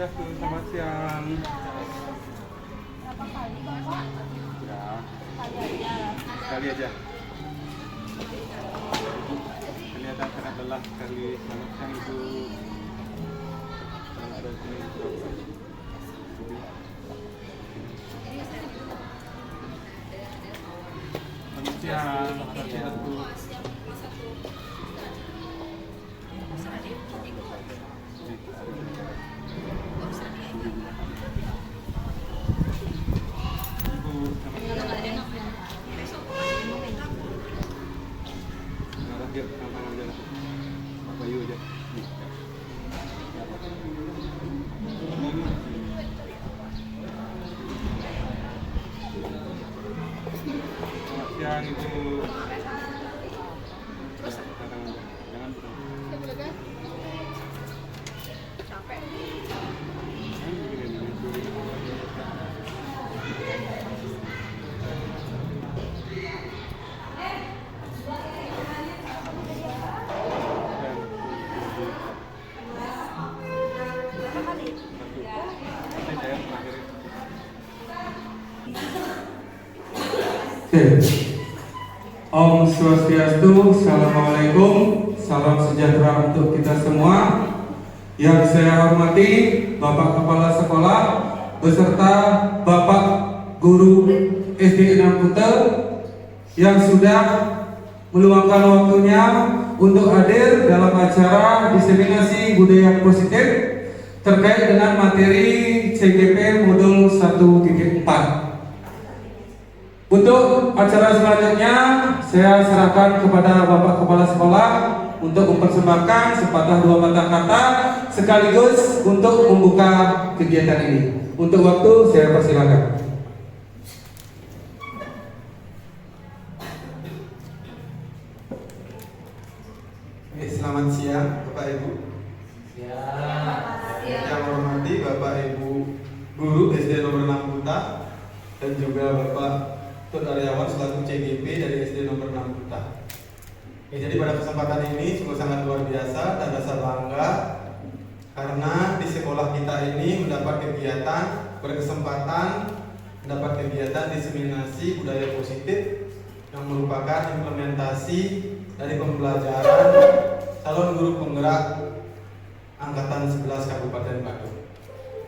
Swastiastu, selamat siang. Berapa kali Bapak? Ya, Kali aja. sekali aja. Kelihatan sangat lelah sekali. Selamat siang Ibu. Selamat ada sini berapa? Selamat siang, Swastiastu. Siang Ibu. Jangan Capek. Berapa kali? Om Swastiastu, Assalamualaikum, salam sejahtera untuk kita semua. Yang saya hormati Bapak Kepala Sekolah beserta Bapak Guru SD 6 Kuta yang sudah meluangkan waktunya untuk hadir dalam acara diseminasi budaya positif terkait dengan materi CGP modul 1.4. Untuk acara selanjutnya, saya serahkan kepada Bapak Kepala Sekolah untuk mempersembahkan sepatah dua patah kata sekaligus untuk membuka kegiatan ini. Untuk waktu, saya persilakan. Selamat siang Bapak Ibu. Yang hormati Bapak Ibu Guru SD nomor 6 Kuta dan juga Bapak Tut Aryawan selaku CGP dari SD nomor 6 Kuta. Jadi pada kesempatan ini sungguh sangat luar biasa dan rasa bangga karena di sekolah kita ini berkesempatan mendapat kegiatan diseminasi budaya positif yang merupakan implementasi dari pembelajaran calon guru penggerak angkatan 11 Kabupaten Badung.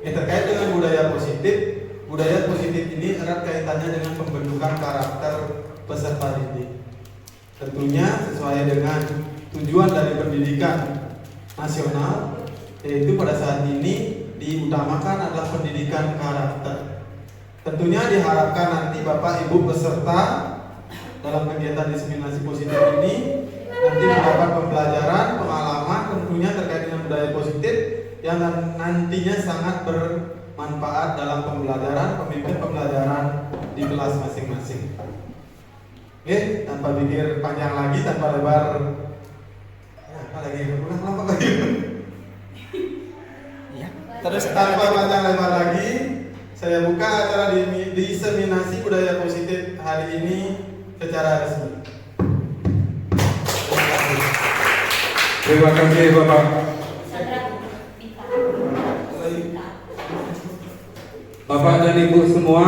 Terkait dengan budaya positif ini erat kaitannya dengan pembentukan karakter peserta didik. Tentunya sesuai dengan tujuan dari pendidikan nasional, yaitu pada saat ini diutamakan adalah pendidikan karakter. Tentunya diharapkan nanti Bapak Ibu peserta dalam kegiatan diseminasi positif ini nanti mendapat pembelajaran, pengalaman tentunya terkait dengan budaya positif yang nantinya sangat bermanfaat dalam pembimbing pembelajaran di kelas masing-masing. Oke, tanpa pikir panjang lagi, tanpa lebar, terus tanpa panjang lebar lagi, saya buka acara diseminasi budaya positif hari ini secara resmi. Terima kasih Bapak. Bapak dan Ibu semua,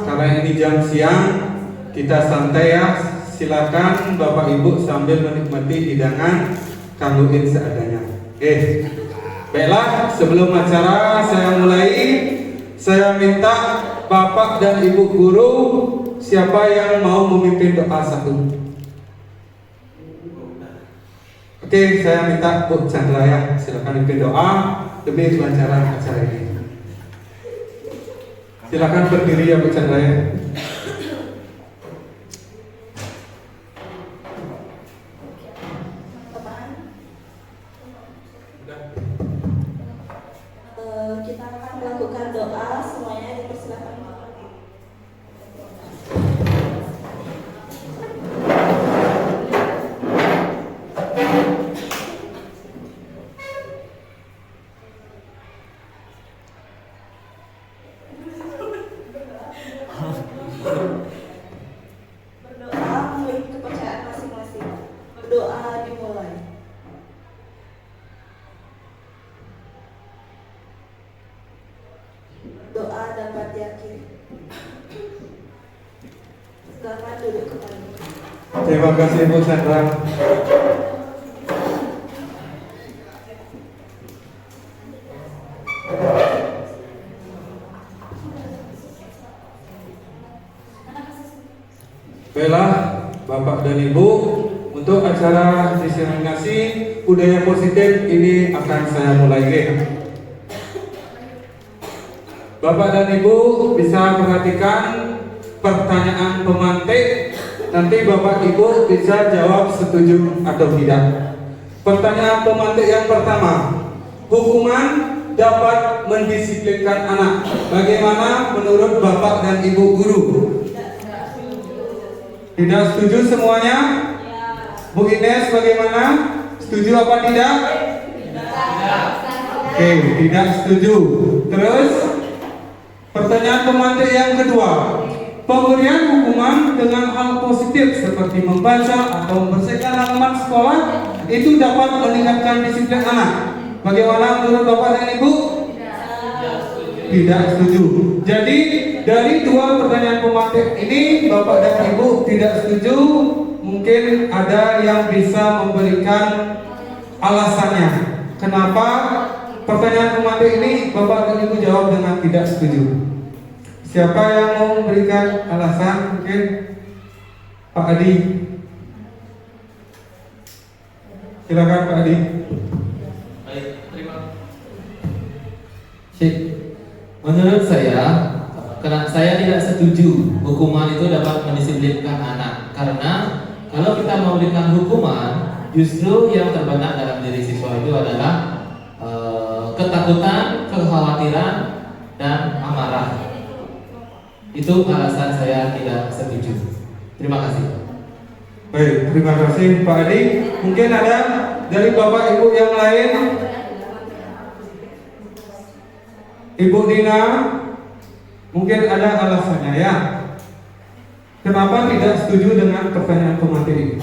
karena ini jam siang, kita santai ya. Silakan Bapak Ibu sambil menikmati hidangan kanguin seadanya. Baiklah, sebelum acara saya mulai, saya minta Bapak dan Ibu guru, siapa yang mau memimpin doa satu? Oke, saya minta Bu Chandra ya, silakan memimpin doa demi kelancaran acara ini. Silakan berdiri ya Bu Chandra ya. Kita akan melakukan doa, semuanya dipersilakan. dapat diakhiri. Silakan duduk kembali. Terima kasih Bu Sandra. Baiklah, Bapak dan Ibu, untuk acara diseminasi budaya positif ini akan saya mulai. Bapak dan Ibu bisa perhatikan pertanyaan pemantik. Nanti Bapak Ibu bisa jawab setuju atau tidak. Pertanyaan pemantik yang pertama, hukuman dapat mendisiplinkan anak. Bagaimana menurut Bapak dan Ibu guru? Tidak setuju semuanya? Bu Ines bagaimana? Setuju apa tidak? Oke, tidak setuju. Terus pertanyaan pemantik yang kedua, pemberian hukuman dengan hal positif seperti membaca atau membersihkan halaman sekolah itu dapat meningkatkan disiplin anak. Bagaimana menurut Bapak dan Ibu? Tidak setuju. Jadi dari dua pertanyaan pemantik ini Bapak dan Ibu tidak setuju. Mungkin ada yang bisa memberikan alasannya. Kenapa pertanyaan pemantik ini Bapak dan Ibu jawab dengan tidak setuju? Siapa yang mau memberikan alasan? Mungkin Pak Adi. Silakan Pak Adi. Baik, terima kasih. Menurut saya, karena saya tidak setuju hukuman itu dapat mendisiplinkan anak. Karena kalau kita memberikan hukuman, justru yang terbenak dalam diri siswa itu adalah ketakutan, kekhawatiran, dan amarah. Itu alasan saya tidak setuju. Terima kasih. Baik, terima kasih Pak Adi. Mungkin ada dari Bapak Ibu yang lain. Ibu Dina, mungkin ada alasannya ya. Kenapa tidak setuju dengan pertanyaan pemantik ini?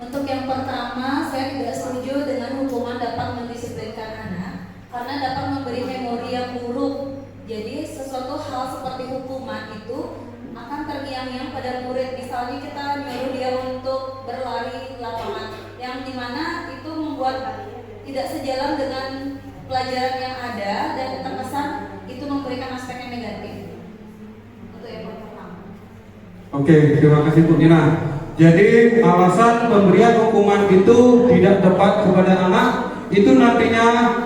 Untuk yang pertama, saya tidak setuju dengan hukuman dapat mendisiplinkan anak karena dapat memberi memori yang buruk. Jadi sesuatu hal seperti hukuman itu akan terngiang-ngiang pada murid. Misalnya kita nyuruh dia untuk berlari di lapangan, yang dimana itu membuat tidak sejalan dengan pelajaran yang ada dan terkesan itu memberikan aspek yang negatif. Untuk yang pertama. Oke, terima kasih Bu Dina. Jadi alasan pemberian hukuman itu tidak tepat kepada anak itu nantinya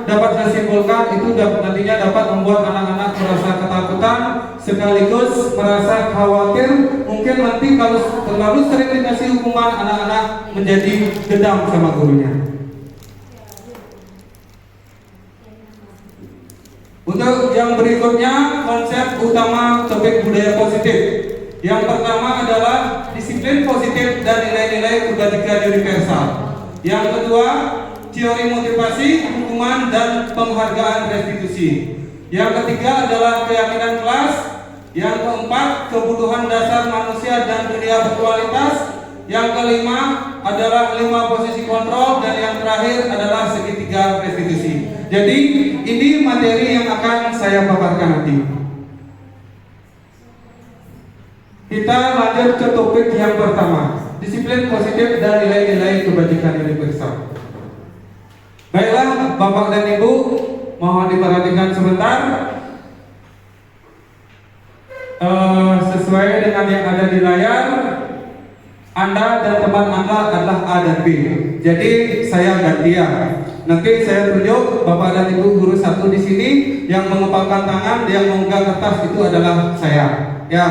dapat saya simpulkan itu nantinya dapat membuat anak-anak merasa ketakutan sekaligus merasa khawatir. Mungkin nanti kalau terlalu sering dikasih hukuman anak-anak menjadi dendam sama gurunya. Untuk yang berikutnya konsep utama topik budaya positif. Yang pertama adalah disiplin positif dan nilai-nilai kebajikan universal. Yang kedua, teori motivasi, hukuman, dan penghargaan restitusi. Yang ketiga adalah keyakinan kelas. Yang keempat, kebutuhan dasar manusia dan dunia berkualitas. Yang kelima adalah 5 posisi kontrol. Dan yang terakhir adalah segitiga restitusi. Jadi ini materi yang akan saya paparkan nanti. Kita lanjut ke topik yang pertama, disiplin positif dan nilai-nilai kebajikan universal. Baiklah, Bapak dan Ibu, mohon diperhatikan sebentar. Sesuai dengan yang ada di layar, Anda dan teman Anda adalah A dan B. Jadi saya gantian. Nanti saya tunjuk Bapak dan Ibu guru satu di sini yang mengepalkan tangan, yang memegang kertas itu adalah saya. Ya.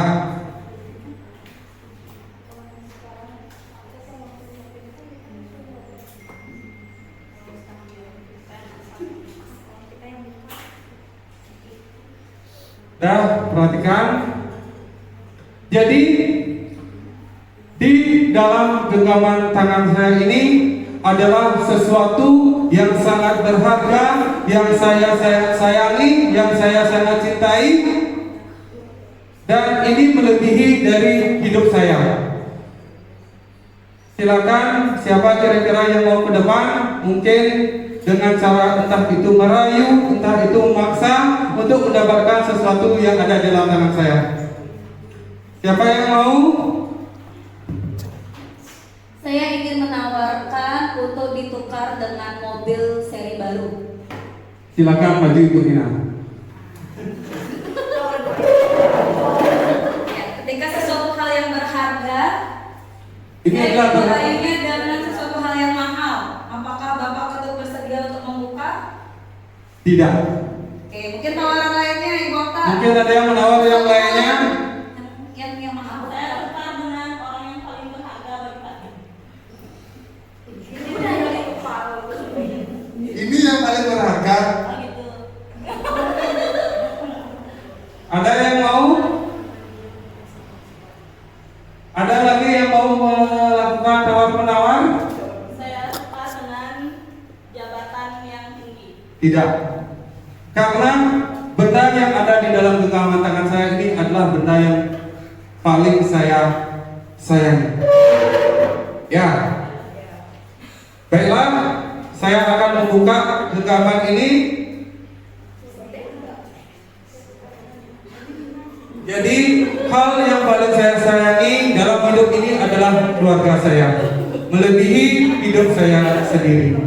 Dah, perhatikan. Jadi di dalam genggaman tangan saya ini adalah sesuatu yang sangat berharga, yang saya sayangi, yang saya sangat cintai, dan ini melebihi dari hidup saya. Silakan siapa kira-kira yang mau ke depan, mungkin dengan cara entah itu merayu, entah itu memaksa untuk mendapatkan sesuatu yang ada di dalam tangan saya. Siapa yang mau? Saya ingin menawarkan untuk ditukar dengan mobil seri baru. Silakan maju Ibu Nina. Ya, ketika sesuatu hal yang berharga, Ini adalah berlayunya dengan sesuatu hal yang mahal. Apakah Bapak Ketua bersedia untuk membuka? tidak. Oke, mungkin tawaran lainnya yang kota. Mungkin ada yang menawar yang lainnya. Yang mahal. Saya tukar dengan orang yang paling berharga bagi Pak. Ini yang paling berharga. Oh gitu. Ada yang mau? Ada lagi yang mau melakukan tawar-menawar? Saya tukar dengan jabatan yang tinggi. Tidak. Karena benda yang ada di dalam genggaman tangan saya ini adalah benda yang paling saya sayangi. Ya. Baiklah, saya akan membuka genggaman ini. Jadi hal yang paling saya sayangi dalam hidup ini adalah keluarga saya, melebihi hidup saya sendiri.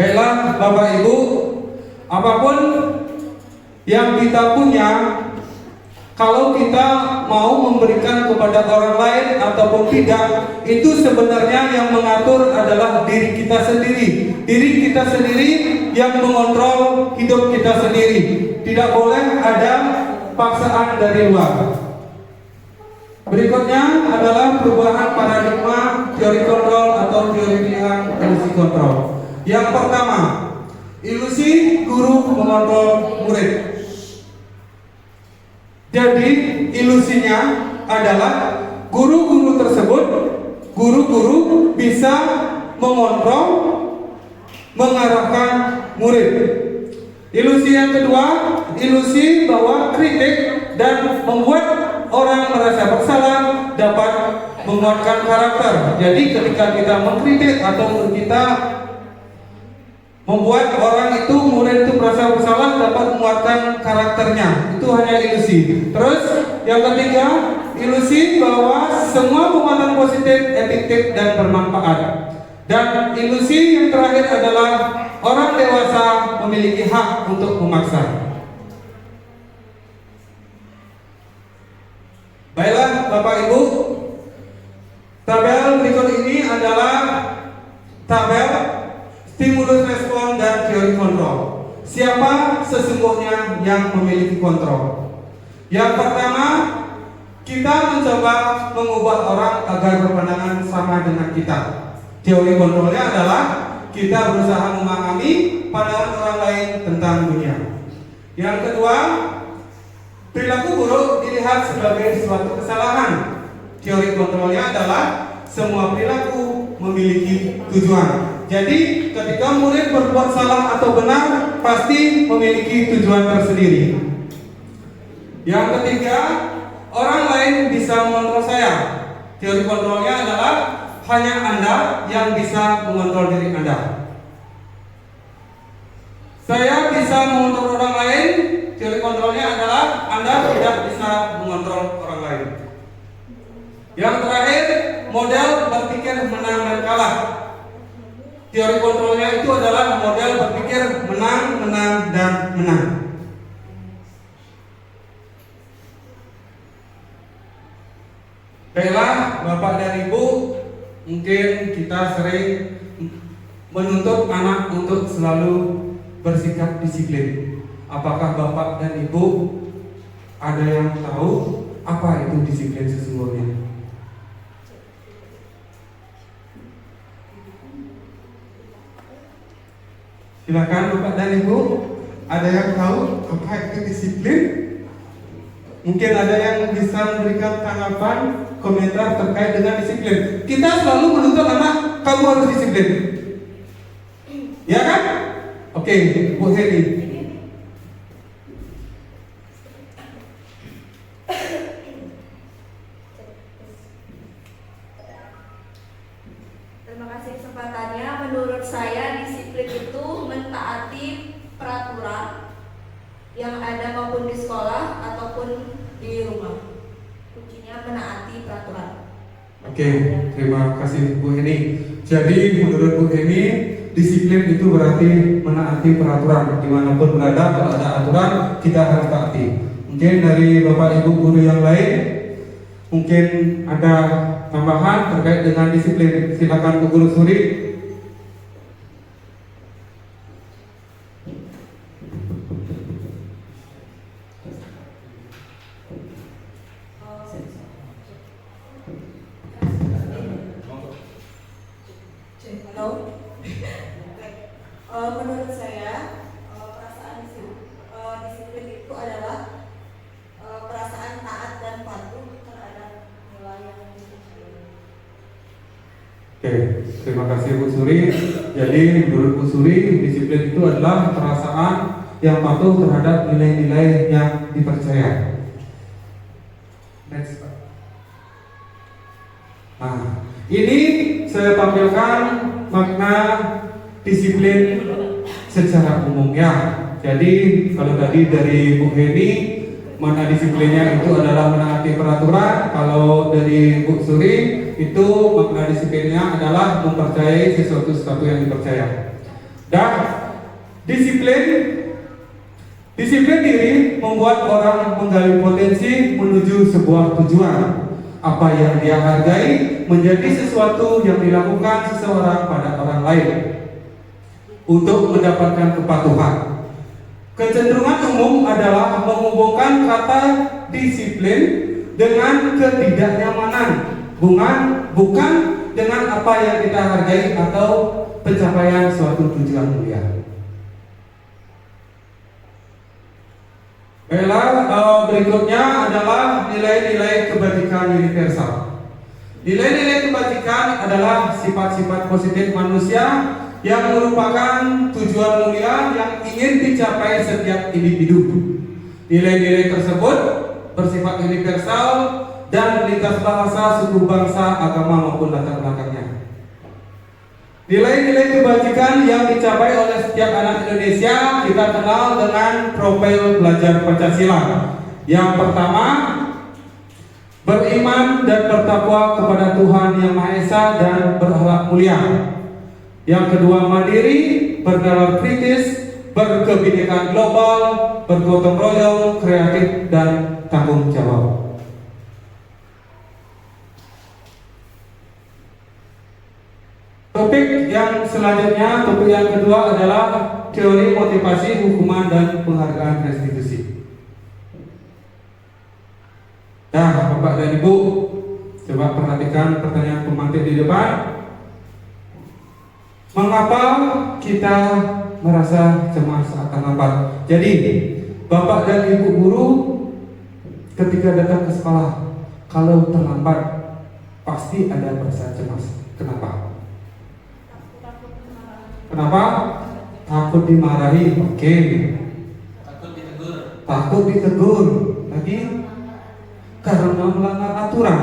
Baiklah Bapak Ibu, apapun yang kita punya, kalau kita mau memberikan kepada orang lain ataupun tidak, itu sebenarnya yang mengatur adalah diri kita sendiri. Diri kita sendiri yang mengontrol hidup kita sendiri. Tidak boleh ada paksaan dari luar. Berikutnya adalah perubahan paradigma teori kontrol atau teori pilihan ilusi kontrol. Yang pertama, ilusi guru mengontrol murid. Jadi ilusinya adalah guru-guru tersebut, guru-guru bisa mengontrol, mengarahkan murid. Ilusi yang kedua, ilusi bahwa kritik dan membuat orang merasa bersalah dapat menguatkan karakter. Jadi ketika kita mengkritik atau kita membuat orang itu, murid itu merasa bersalah, dapat menguatkan karakternya. Itu hanya ilusi. Terus yang ketiga, ilusi bahwa semua penguatan positif, efektif dan bermanfaat. Dan ilusi yang terakhir adalah orang dewasa memiliki hak untuk memaksa. Baiklah Bapak Ibu, tabel berikut ini adalah tabel stimulus respon dan teori kontrol. Siapa sesungguhnya yang memiliki kontrol? Yang pertama, kita mencoba mengubah orang agar berpandangan sama dengan kita. Teori kontrolnya adalah kita berusaha memahami pandangan orang lain tentang dunia. Yang kedua, perilaku buruk dilihat sebagai suatu kesalahan. Teori kontrolnya adalah semua perilaku memiliki tujuan. Jadi ketika murid berbuat salah atau benar, pasti memiliki tujuan tersendiri. Yang ketiga, orang lain bisa mengontrol saya. Teori kontrolnya adalah hanya Anda yang bisa mengontrol diri Anda. Saya bisa mengontrol orang lain. Teori kontrolnya adalah Anda tidak bisa mengontrol orang lain. Yang terakhir, model berpikir menang dan kalah. Teori kontrolnya itu adalah model berpikir menang, menang, dan menang. Baiklah Bapak dan Ibu, mungkin kita sering menuntut anak untuk selalu bersikap disiplin. Apakah Bapak dan Ibu ada yang tahu apa itu disiplin sesungguhnya? Silakan Bapak dan Ibu, ada yang tahu apa itu disiplin? Mungkin ada yang bisa memberikan tanggapan, komentar terkait dengan disiplin. Kita selalu menuntut anak, kamu harus disiplin. Ya kan? Oke, Bu Hedi. yang ada maupun di sekolah ataupun di rumah. Kuncinya menaati peraturan. Oke, terima kasih Bu Heni. Jadi menurut Bu Heni, disiplin itu berarti menaati peraturan. Dimanapun berada, kalau ada aturan kita harus taati. Mungkin dari Bapak Ibu guru yang lain, mungkin ada tambahan terkait dengan disiplin. Silakan Bu Guru Suri. Halo. Menurut saya perasaan disiplin itu adalah perasaan taat dan patuh terhadap nilai yang dipercayai. Oke, terima kasih Bu Suri. Jadi menurut Bu Suri, disiplin itu adalah perasaan yang patuh terhadap nilai-nilai yang dipercaya. Next, Pak. Nah, ini saya tampilkan makna disiplin secara umum ya. Jadi kalau tadi dari Bu Heni, makna disiplinnya itu adalah menaati peraturan. Kalau dari Bu Suri, itu makna disiplinnya adalah mempercayai sesuatu yang dipercaya. Dan disiplin diri membuat orang menggali potensi menuju sebuah tujuan. Apa yang dia hargai menjadi sesuatu yang dilakukan seseorang pada orang lain untuk mendapatkan kepatuhan. Kecenderungan umum adalah menghubungkan kata disiplin dengan ketidaknyamanan, bukan dengan apa yang kita hargai atau pencapaian suatu tujuan mulia. Baiklah, berikutnya adalah nilai-nilai kebajikan universal. Nilai-nilai kebajikan adalah sifat-sifat positif manusia yang merupakan tujuan mulia yang ingin dicapai setiap individu. Nilai-nilai tersebut bersifat universal dan lintas bahasa, suku, bangsa, agama maupun latar belakangnya. Nilai-nilai kebajikan yang dicapai oleh setiap anak Indonesia kita kenal dengan profil belajar Pancasila. Yang pertama, beriman dan bertakwa kepada Tuhan Yang Maha Esa dan berakhlak mulia. Yang kedua, mandiri, bernalar kritis, berkebinekaan global, bergotong royong, kreatif, dan tanggung jawab. Topik yang selanjutnya, topik yang kedua adalah teori motivasi, hukuman, dan penghargaan restitusi. Nah, Bapak dan Ibu, coba perhatikan pertanyaan pemantik di depan. Mengapa kita merasa cemas akan lambat? Jadi, Bapak dan Ibu guru ketika datang ke sekolah, kalau terlambat pasti ada rasa cemas. Kenapa? Kenapa? Takut dimarahi. Oke. Takut ditegur. Lagi? Karena melanggar aturan.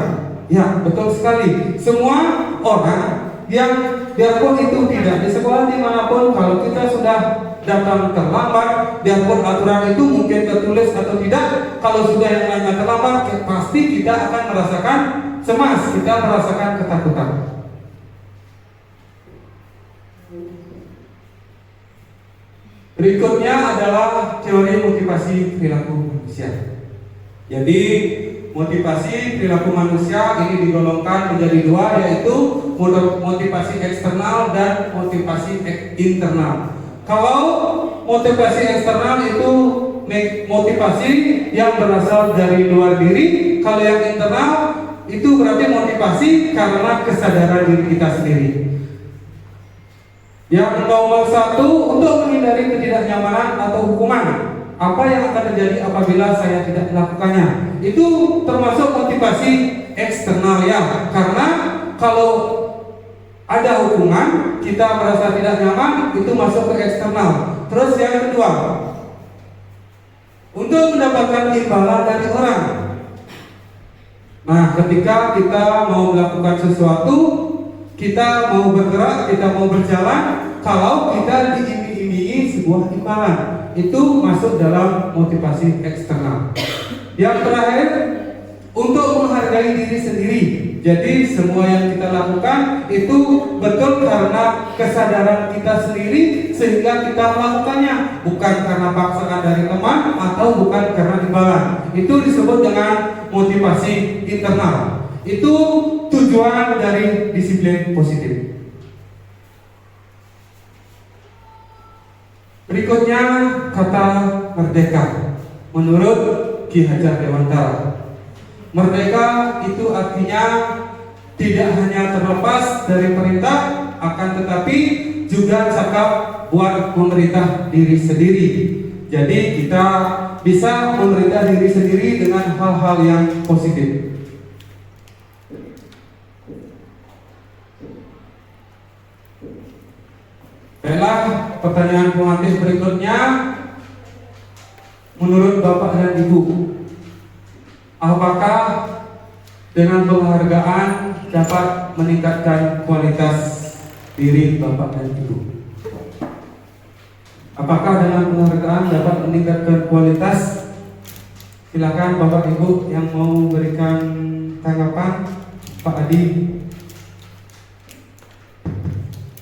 Ya, betul sekali. Semua orang yang biarpun itu tidak di sekolah dimanapun, kalau kita sudah datang terlambat, biarpun aturan itu mungkin tertulis atau tidak, kalau sudah yang lainnya terlambat, pasti kita akan merasakan cemas, kita merasakan ketakutan. Berikutnya adalah teori motivasi perilaku manusia. Jadi motivasi perilaku manusia ini digolongkan menjadi dua, yaitu motivasi eksternal dan motivasi internal. Kalau motivasi eksternal itu motivasi yang berasal dari luar diri, kalau yang internal itu berarti motivasi karena kesadaran diri kita sendiri. Yang nomor satu, untuk menghindari ketidaknyamanan atau hukuman. Apa yang akan terjadi apabila saya tidak melakukannya? Itu termasuk motivasi eksternal ya. Karena kalau ada hukuman, kita merasa tidak nyaman, itu masuk ke eksternal. Terus yang kedua, untuk mendapatkan imbalan dari orang. Nah, ketika kita mau melakukan sesuatu, kita mau bergerak, kita mau berjalan, kalau kita diiming-imingi sebuah imbalan, itu masuk dalam motivasi eksternal. Yang terakhir, untuk menghargai diri sendiri. Jadi semua yang kita lakukan itu betul karena kesadaran kita sendiri sehingga kita melakukannya, bukan karena paksaan dari teman atau bukan karena imbalan. Itu disebut dengan motivasi internal. Itu tujuan dari disiplin positif. Berikutnya kata merdeka. Menurut Ki Hajar Dewantara, merdeka itu artinya tidak hanya terlepas dari perintah, akan tetapi juga cakap buat memerintah diri sendiri. Jadi kita bisa memerintah diri sendiri dengan hal-hal yang positif. Baiklah, pertanyaan pengantin berikutnya. Menurut Bapak dan Ibu, apakah dengan penghargaan dapat meningkatkan kualitas diri Bapak dan Ibu? Apakah dengan penghargaan dapat meningkatkan kualitas? Silakan Bapak Ibu yang mau memberikan tanggapan. Pak Adi.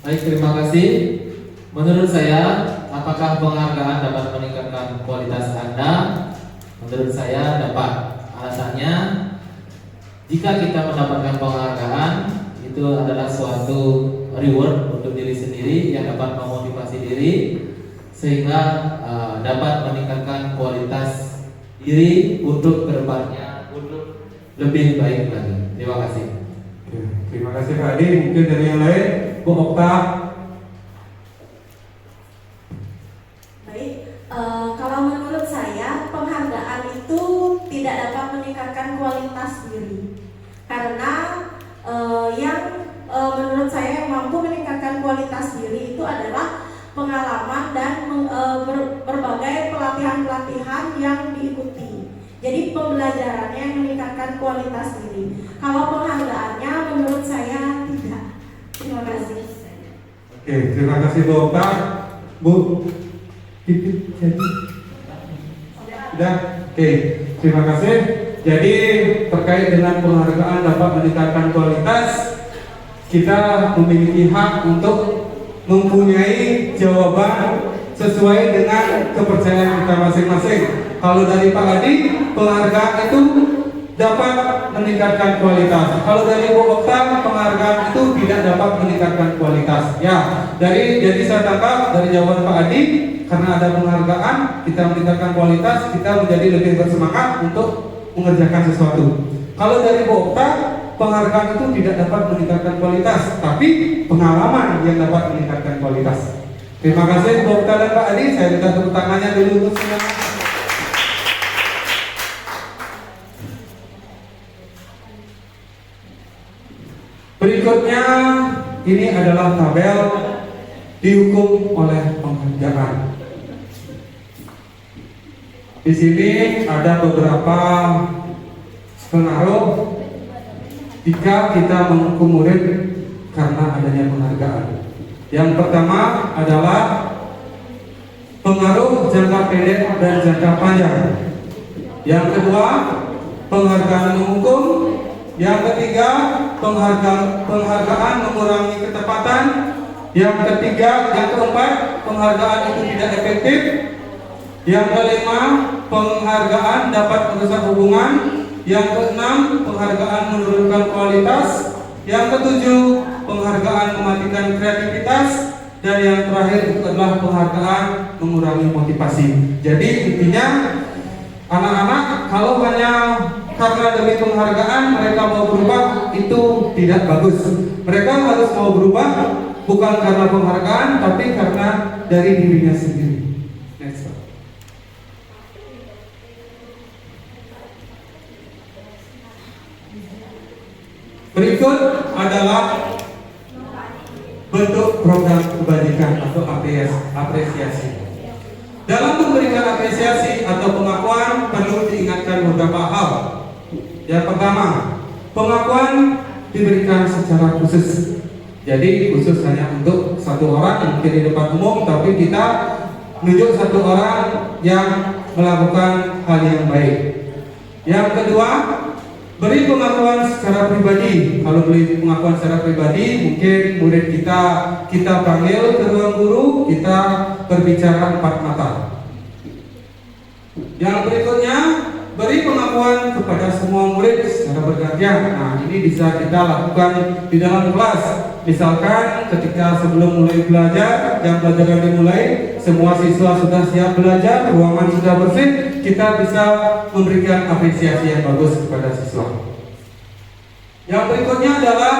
Baik, terima kasih. Menurut saya, apakah penghargaan dapat meningkatkan kualitas Anda? Menurut saya dapat. Alasannya, jika kita mendapatkan penghargaan, itu adalah suatu reward untuk diri sendiri yang dapat memotivasi diri, sehingga dapat meningkatkan kualitas diri untuk kedepannya untuk lebih baik lagi. Terima kasih. Terima kasih Pak Adi. Mungkin dari yang lain, Bu Okta. Kalau menurut saya penghargaan itu tidak dapat meningkatkan kualitas diri, karena menurut saya yang mampu meningkatkan kualitas diri itu adalah pengalaman dan berbagai pelatihan-pelatihan yang diikuti. Jadi pembelajarannya yang meningkatkan kualitas diri. Kalau penghargaannya menurut saya tidak. Terima kasih. Oke, terima kasih Bu Okta. Bu Pipit jadi sudah. Oke, terima kasih. Jadi terkait dengan penghargaan dapat meningkatkan kualitas, kita memiliki hak untuk mempunyai jawaban sesuai dengan kepercayaan kita masing-masing. Kalau dari Pak Adi, penghargaan itu dapat meningkatkan kualitas. Kalau dari Bu Okta, penghargaan itu tidak dapat meningkatkan kualitas. Ya, jadi saya tangkap dari jawaban Pak Adi, karena ada penghargaan, kita meningkatkan kualitas, kita menjadi lebih bersemangat untuk mengerjakan sesuatu. Kalau dari Bu Okta, penghargaan itu tidak dapat meningkatkan kualitas, tapi pengalaman yang dapat meningkatkan kualitas. Terima kasih Bu Okta dan Pak Adi. Saya minta tepuk tangannya dulu untuk semuanya. Berikutnya, ini adalah tabel dihukum oleh penghargaan. Di sini ada beberapa pengaruh jika kita menghukum murid karena adanya penghargaan. Yang pertama adalah pengaruh jangka pendek dan jangka panjang. Yang kedua, penghargaan menghukum. Yang ketiga, penghargaan mengurangi ketepatan. Yang keempat, penghargaan itu tidak efektif. Yang kelima, penghargaan dapat merusak hubungan. Yang keenam, penghargaan menurunkan kualitas. Yang ketujuh, penghargaan mematikan kreativitas. Dan yang terakhir itu adalah penghargaan mengurangi motivasi. Jadi intinya, anak-anak kalau hanya karena demi penghargaan mereka mau berubah, itu tidak bagus. Mereka harus mau berubah bukan karena penghargaan, tapi karena dari dirinya sendiri. Next. Berikut adalah bentuk program kebajikan atau apresiasi. Dalam memberikan apresiasi atau pengakuan perlu diingatkan beberapa hal. Yang pertama, pengakuan diberikan secara khusus. Jadi khusus hanya untuk satu orang, mungkin di depan umum, tapi kita menunjuk satu orang yang melakukan hal yang baik. Yang kedua, beri pengakuan secara pribadi. Kalau beri pengakuan secara pribadi, mungkin murid kita panggil ke ruang guru, kita berbicara empat mata. Yang berikutnya, beri pengakuan kepada semua murid secara bergantian. Nah, ini bisa kita lakukan di dalam kelas. Misalkan ketika sebelum mulai belajar, jam pelajaran dimulai, semua siswa sudah siap belajar, ruangan sudah bersih, kita bisa memberikan apresiasi yang bagus kepada siswa. Yang berikutnya adalah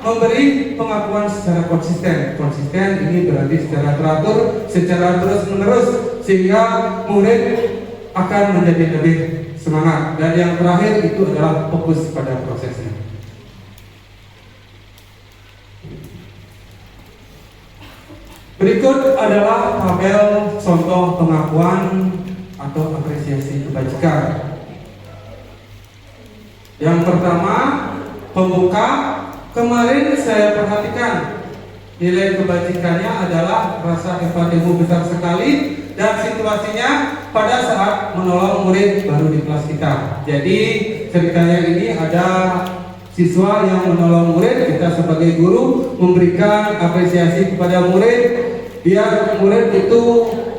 memberi pengakuan secara konsisten. Konsisten ini berarti secara teratur, secara terus-menerus, sehingga murid akan menjadi lebih semangat. Dan yang terakhir itu adalah fokus pada prosesnya. Berikut adalah tabel contoh pengakuan atau apresiasi kebajikan. Yang pertama, pembuka. Kemarin saya perhatikan nilai kebajikannya adalah rasa empatimu besar sekali, dan situasinya pada saat menolong murid baru di kelas kita. Jadi ceritanya ini ada siswa yang menolong murid, kita sebagai guru memberikan apresiasi kepada murid biar murid itu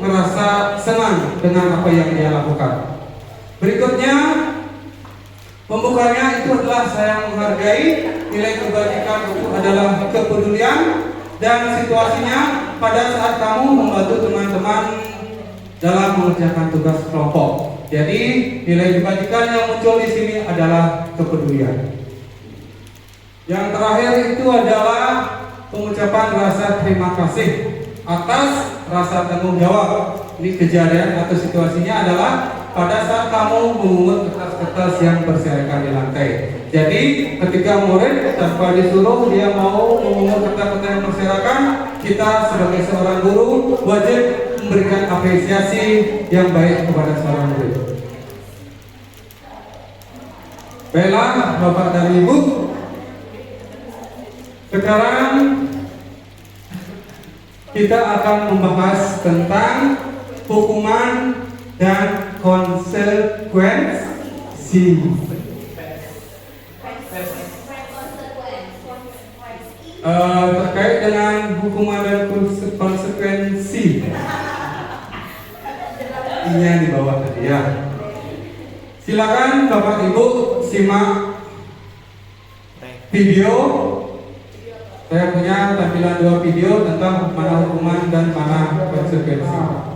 merasa senang dengan apa yang dia lakukan. Berikutnya, pembukanya itu adalah saya menghargai. Nilai kebajikan itu adalah kepedulian, dan situasinya pada saat kamu membantu teman-teman dalam mengerjakan tugas kelompok. Jadi nilai kebajikan yang muncul di sini adalah kepedulian. Yang terakhir itu adalah pengucapan rasa terima kasih atas rasa tanggung jawab. Ini kejadian atau situasinya adalah pada saat kamu memungut kertas-kertas yang berserakan di lantai. Jadi ketika murid tanpa disuruh dia mau memungut kertas-kertas yang berserakan, kita sebagai seorang guru wajib memberikan apresiasi yang baik kepada seorang murid. Baiklah Bapak dan Ibu, sekarang kita akan membahas tentang hukuman dan konsekuensi. Terkait dengan hukuman dan konsekuensi, ini yang di bawah tadi ya. Silakan Bapak Ibu simak video. Saya punya tampilan 2 video tentang mana hukuman dan mana konsekuensi.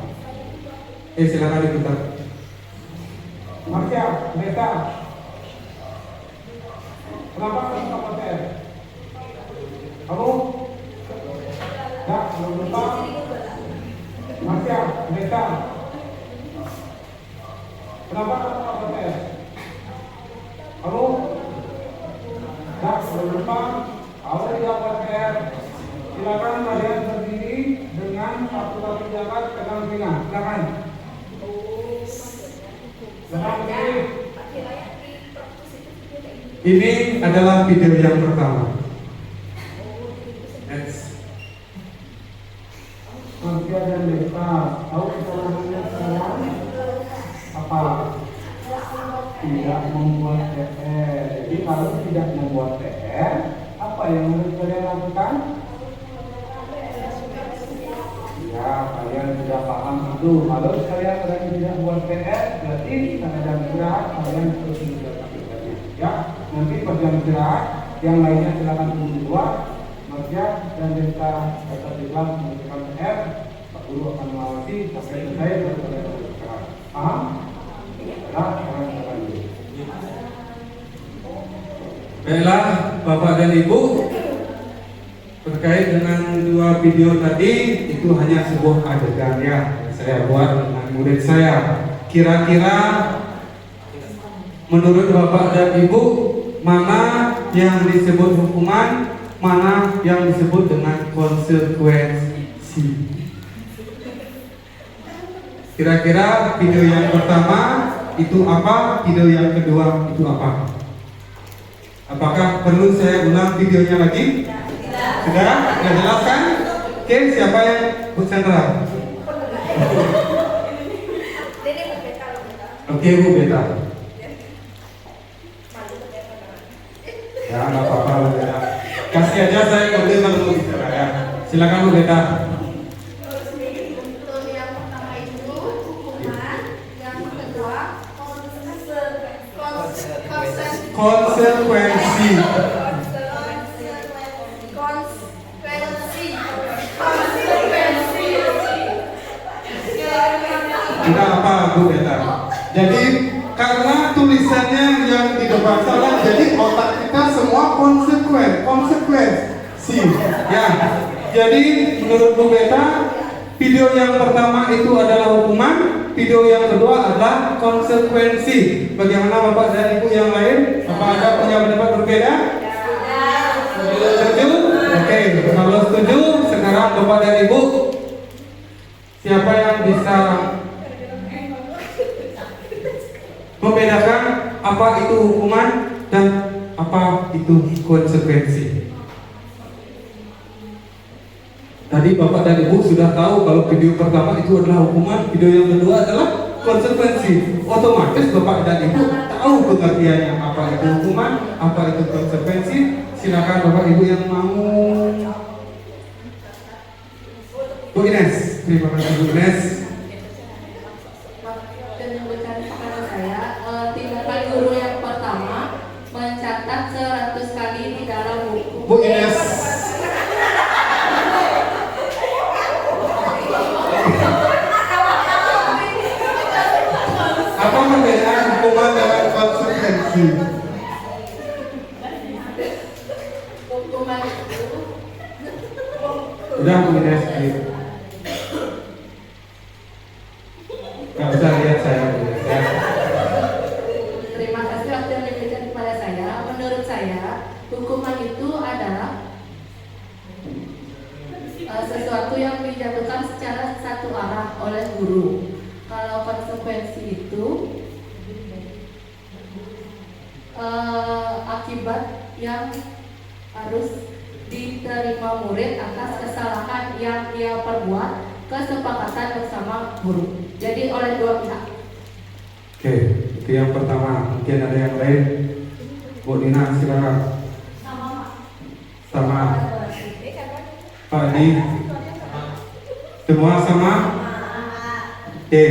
Silakan diputar. Marsha, Neta, kenapa kamu tak konten? Kamu? Tak, belum lupa. Marsha, Neta, kenapa kamu tak konten? Kamu? Tak, belum lupa. Kalau tidak konten, silakan kalian berdiri dengan satu kaki jalan pegang telinga. Silakan. Ini adalah video yang pertama. Marsha dan Neta, tahu kesalahannya sekarang apa? Tidak membuat PR. Jadi kalau tidak membuat PR, apa yang harus kalian lakukan? Ya, kalian sudah paham itu. Kalau kalian tidak buat PR, berarti pada jam istirahat kalian terus mengerjakan tugasnya. Ya, nanti pada jam istirahat yang lainnya silakan tunggu di luar. Marsha dan Neta tetap di kelas mengerjakan PR. Pak Guru akan mengawasi sampai selesai baru kalian beristirahat. Paham? Ya, sekarang silakan dulu. Baiklah Bapak dan Ibu, terkait dengan 2 video tadi, itu hanya sebuah adegan ya saya buat dengan murid saya. Kira-kira menurut Bapak dan Ibu, mana yang disebut hukuman, mana yang disebut dengan konsekuensi? Kira-kira video yang pertama itu apa, video yang kedua itu apa? Apakah perlu saya ulang videonya lagi? Sudah? Sudah jelas kan? Oke, siapa yang bersandra? Oke Bu Beta. Ya nggak apa-apa Bu Beta. Kasih aja saya kemudian kalau mau bicara ya. Silakan Bu Beta. Untuk yang pertama itu hukuman, yang kedua Konsekuensi. konsekuensi. Tidak apa Bu Beta. Jadi karena tulisannya yang tidak salah, jadi otak kita semua konsekuensi. Ya. Jadi menurut Bu Beta, video yang pertama itu adalah hukuman, video yang kedua adalah konsekuensi. Bagaimana Bapak dan Ibu yang lain? Apa ada punya pendapat berbeda? Setuju? Oke, kalau setuju, sekarang Bapak dan Ibu, siapa yang bisa membedakan apa itu hukuman dan apa itu konsekuensi? Tadi Bapak dan Ibu sudah tahu kalau video pertama itu adalah hukuman, video yang kedua adalah konsekuensi. Otomatis Bapak dan Ibu tahu pengertiannya apa itu hukuman, apa itu konsekuensi. Silakan Bapak Ibu yang mau. Bu Ines, terima kasih Bu Ines. Menyebutkan kepada saya, tindakan guru yang pertama mencatat 100 kali di dalam buku. Bu Ines. Apa perbedaan hukuman dengan konsekuensi? Hukuman itu Udah Bu Ines. Gak usah lihat saya Bu Ines ya. terima kasih waktu yang diberikan kepada saya. Menurut saya, hukuman itu adalah sesuatu yang dijatuhkan secara satu arah oleh guru. Kalau konsekuensi itu akibat yang harus diterima murid atas kesalahan yang ia perbuat, kesepakatan bersama guru. Jadi oleh dua pihak. Oke, itu yang pertama. Mungkin ada yang lain. Bu Nina silakan. Sama. Pak Adi. Semua sama? Oke,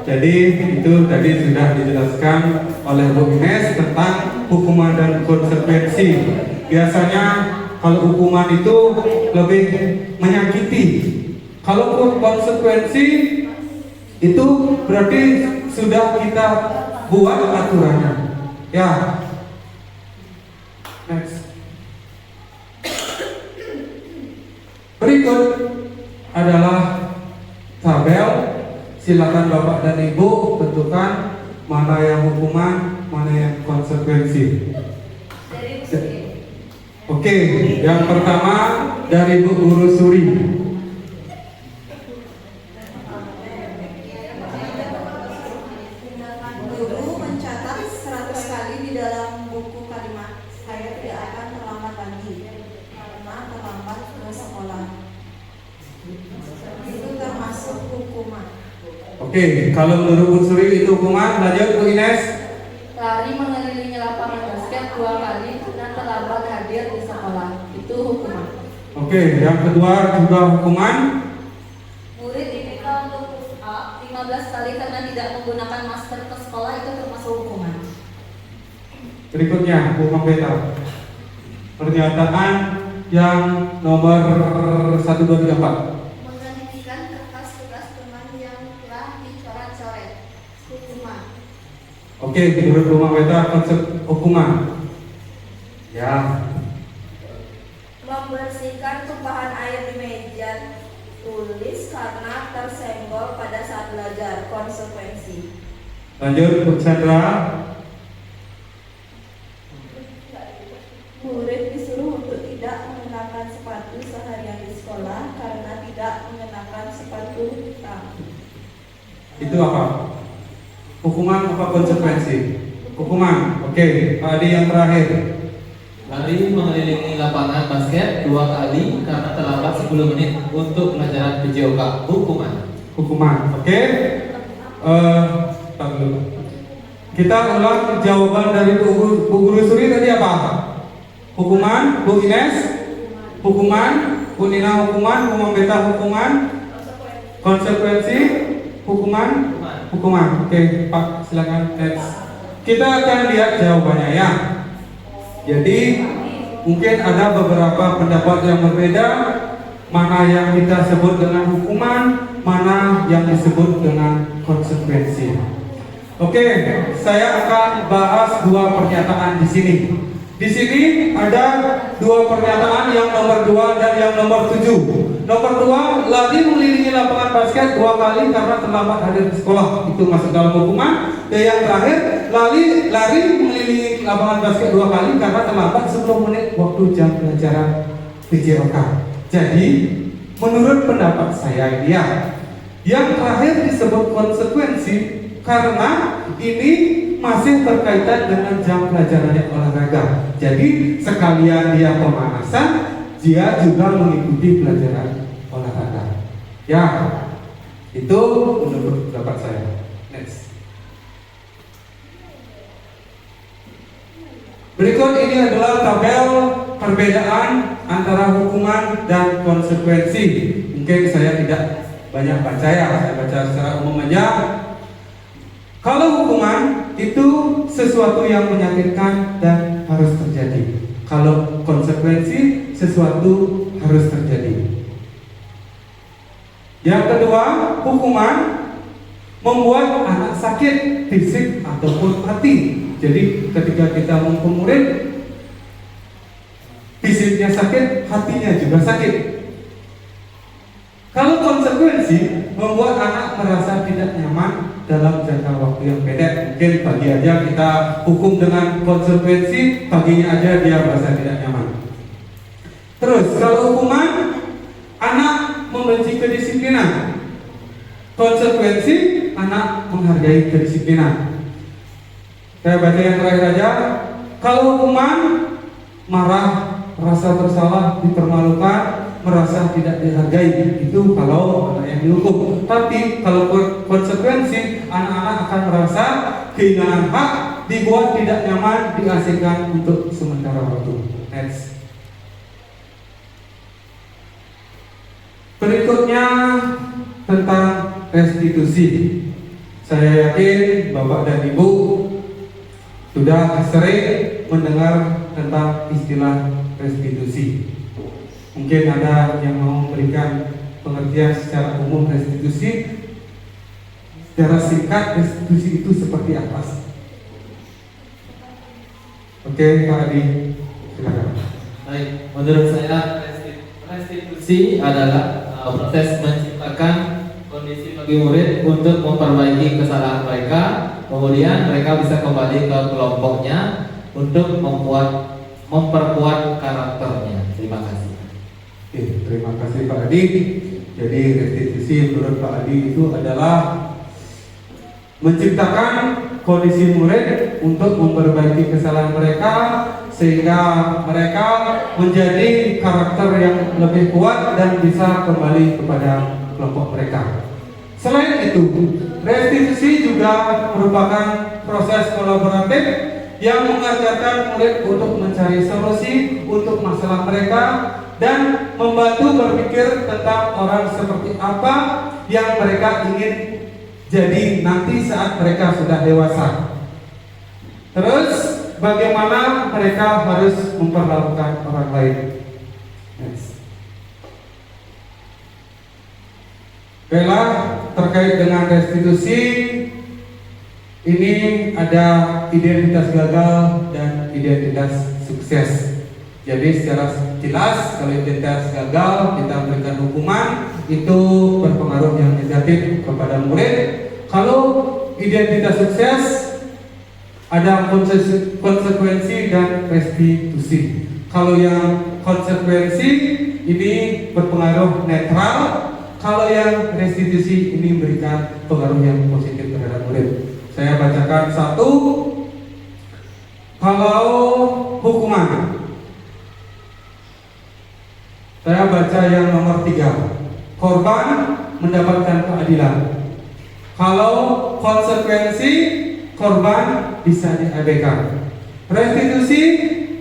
jadi itu tadi sudah dijelaskan oleh Bu Ines tentang hukuman dan konsekuensi. Biasanya kalau hukuman itu lebih menyakiti. Kalau konsekuensi itu berarti sudah kita buat aturannya. Ya. Next. Berikut adalah tabel. Silakan Bapak dan Ibu tentukan mana yang hukuman, mana yang konsekuensi. Oke, yang pertama dari Bu Guru Suri. Guru mencatat 100 kali di dalam buku kalimat, saya tidak akan terlambat lagi karena terlambat ke sekolah. Itu termasuk hukuman. Oke, kalau menurut Bu Suri itu hukuman. Lanjut Bu Ines. Lari mengelilingi lapangan basket 2 kali dan terlambat hadir di sekolah. Itu hukuman. Oke, yang kedua juga hukuman. Murid diminta untuk push up 15 kali karena tidak menggunakan masker ke sekolah. Itu termasuk hukuman. Berikutnya Bu Mambeta. Pernyataan yang nomor 1, 2, 3, 4. Menggantikan kertas tugas teman yang telah dicoret-coret. Hukuman. Oke, menurut Bu Mambeta konsep hukuman. Ya. Membersihkan tumpahan air di meja tulis karena tersenggol pada saat belajar. Konsekuensi. Lanjut Bu Chandra. Murid disuruh untuk tidak mengenakan sepatu seharian di sekolah karena tidak mengenakan sepatu hitam. Itu apa? Hukuman apa konsekuensi? Hukuman. Oke, Pak Adi yang terakhir. Lari mengelilingi lapangan basket 2 kali karena terlambat 10 menit untuk pelajaran PJOK. Hukuman. Hukuman. Oke. Tahan dulu. Kita ulang jawaban dari Bu Guru Suri tadi apa? Hukuman, Bu Ines? Hukuman, Bu Nina hukuman, Bu Mambeta hukuman, konsekuensi, hukuman, hukuman. Oke, Pak, silakan next. Kita akan lihat jawabannya ya. Jadi mungkin ada beberapa pendapat yang berbeda, mana yang kita sebut dengan hukuman, mana yang disebut dengan konsekuensi. Oke, saya akan bahas dua pernyataan di sini. Di sini ada dua pernyataan, yang nomor 2 dan yang nomor 7. Nomor 2, lari mengelilingi lapangan basket 2 kali karena terlambat hadir di sekolah, itu masuk dalam hukuman. Dan yang terakhir, lari mengelilingi lapangan basket 2 kali karena terlambat 10 menit waktu jam pelajaran PJOK. Jadi, menurut pendapat saya ini ya, yang terakhir disebut konsekuensi karena ini masih berkaitan dengan jam pelajarannya olahraga. Jadi sekalian dia pemanasan, dia juga mengikuti pelajaran olahraga. Ya, itu menurut pendapat saya. Next. Berikut ini adalah tabel perbedaan antara hukuman dan konsekuensi. Mungkin saya tidak banyak baca ya, saya baca secara umum aja. Kalau hukuman itu sesuatu yang menyakitkan dan harus terjadi. Kalau konsekuensi sesuatu harus terjadi. Yang kedua, hukuman membuat anak sakit fisik ataupun hati. Jadi ketika kita menghukum murid, fisiknya sakit, hatinya juga sakit. Kalau konsekuensi membuat anak merasa tidak nyaman dalam jangka waktu yang pendek. Mungkin pagi aja kita hukum dengan konsekuensi, paginya aja dia merasa tidak nyaman. Terus kalau hukuman, anak membenci kedisiplinan. Konsekuensi, anak menghargai kedisiplinan. Saya baca yang terakhir aja. Kalau hukuman, marah, merasa bersalah, dipermalukan, merasa tidak dihargai, itu kalau anak yang dihukum. Tapi kalau konsekuensi, anak-anak akan merasa kehilangan hak, dibuat tidak nyaman, diasingkan untuk sementara waktu. Next. Berikutnya tentang restitusi. Saya yakin Bapak dan Ibu sudah sering mendengar tentang istilah restitusi. Mungkin ada yang mau memberikan pengertian secara umum restitusi. Secara singkat, restitusi itu seperti apa? Oke, Pak Adi, silakan. Baik, menurut saya restitusi adalah proses menciptakan kondisi bagi murid untuk memperbaiki kesalahan mereka, kemudian mereka bisa kembali ke kelompoknya untuk memperkuat karakternya. Terima kasih. Oke, terima kasih Pak Adi. Jadi restitusi menurut Pak Adi itu adalah menciptakan kondisi murid untuk memperbaiki kesalahan mereka sehingga mereka menjadi karakter yang lebih kuat dan bisa kembali kepada kelompok mereka. Selain itu, restitusi juga merupakan proses kolaboratif yang mengajarkan murid untuk mencari solusi untuk masalah mereka dan membantu berpikir tentang orang seperti apa yang mereka ingin jadi nanti saat mereka sudah dewasa. Terus bagaimana mereka harus memperlakukan orang lain. Next. Baiklah, terkait dengan restitusi, ini ada identitas gagal dan identitas sukses. Jadi secara jelas, kalau identitas gagal kita berikan hukuman, itu berpengaruh yang negatif kepada murid. Kalau identitas sukses, ada konsekuensi dan restitusi. Kalau yang konsekuensi ini berpengaruh netral, kalau yang restitusi ini memberikan pengaruh yang positif terhadap murid. Saya bacakan satu. Kalau hukuman, saya baca yang nomor 3. Korban mendapatkan keadilan. Kalau konsekuensi, korban bisa diabaikan. Restitusi,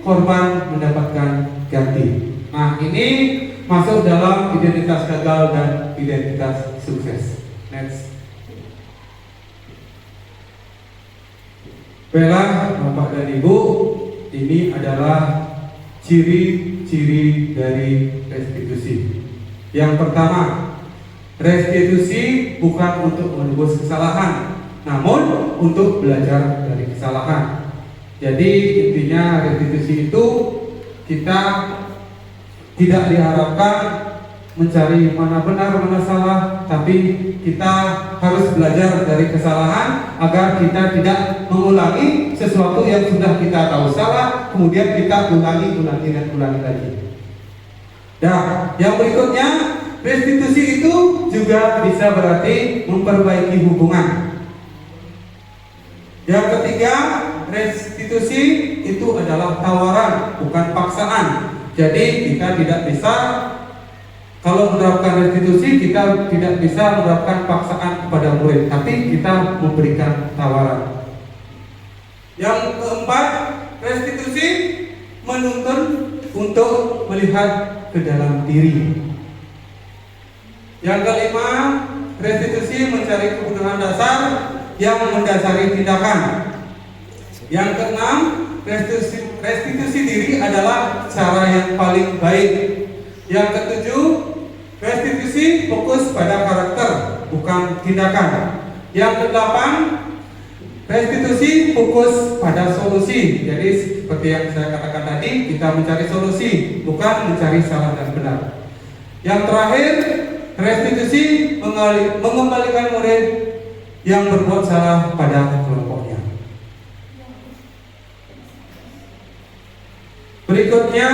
korban mendapatkan ganti. Nah, ini masuk dalam identitas gagal dan identitas sukses. Next. Baiklah, Bapak dan Ibu, ini adalah ciri-ciri dari restitusi. Yang pertama, restitusi bukan untuk menebus kesalahan, namun untuk belajar dari kesalahan. Jadi intinya restitusi itu kita tidak diharapkan mencari mana benar mana salah, tapi kita harus belajar dari kesalahan agar kita tidak mengulangi sesuatu yang sudah kita tahu salah, kemudian kita ulangi lagi. Nah, yang berikutnya, restitusi itu juga bisa berarti memperbaiki hubungan. Yang ketiga, restitusi itu adalah tawaran, bukan paksaan. Jadi kita tidak bisa, kalau menerapkan restitusi, kita tidak bisa menerapkan paksaan kepada murid, tapi kita memberikan tawaran. Yang keempat, restitusi menuntun untuk melihat ke dalam diri. Yang kelima, restitusi mencari kebutuhan dasar yang mendasari tindakan. Yang keenam, restitusi diri adalah cara yang paling baik. Yang ketujuh, restitusi fokus pada karakter, bukan tindakan. Yang kedelapan, restitusi fokus pada solusi. Jadi seperti yang saya katakan tadi, kita mencari solusi, bukan mencari salah dan benar. Yang terakhir, restitusi mengembalikan murid yang berbuat salah pada kelompoknya. Berikutnya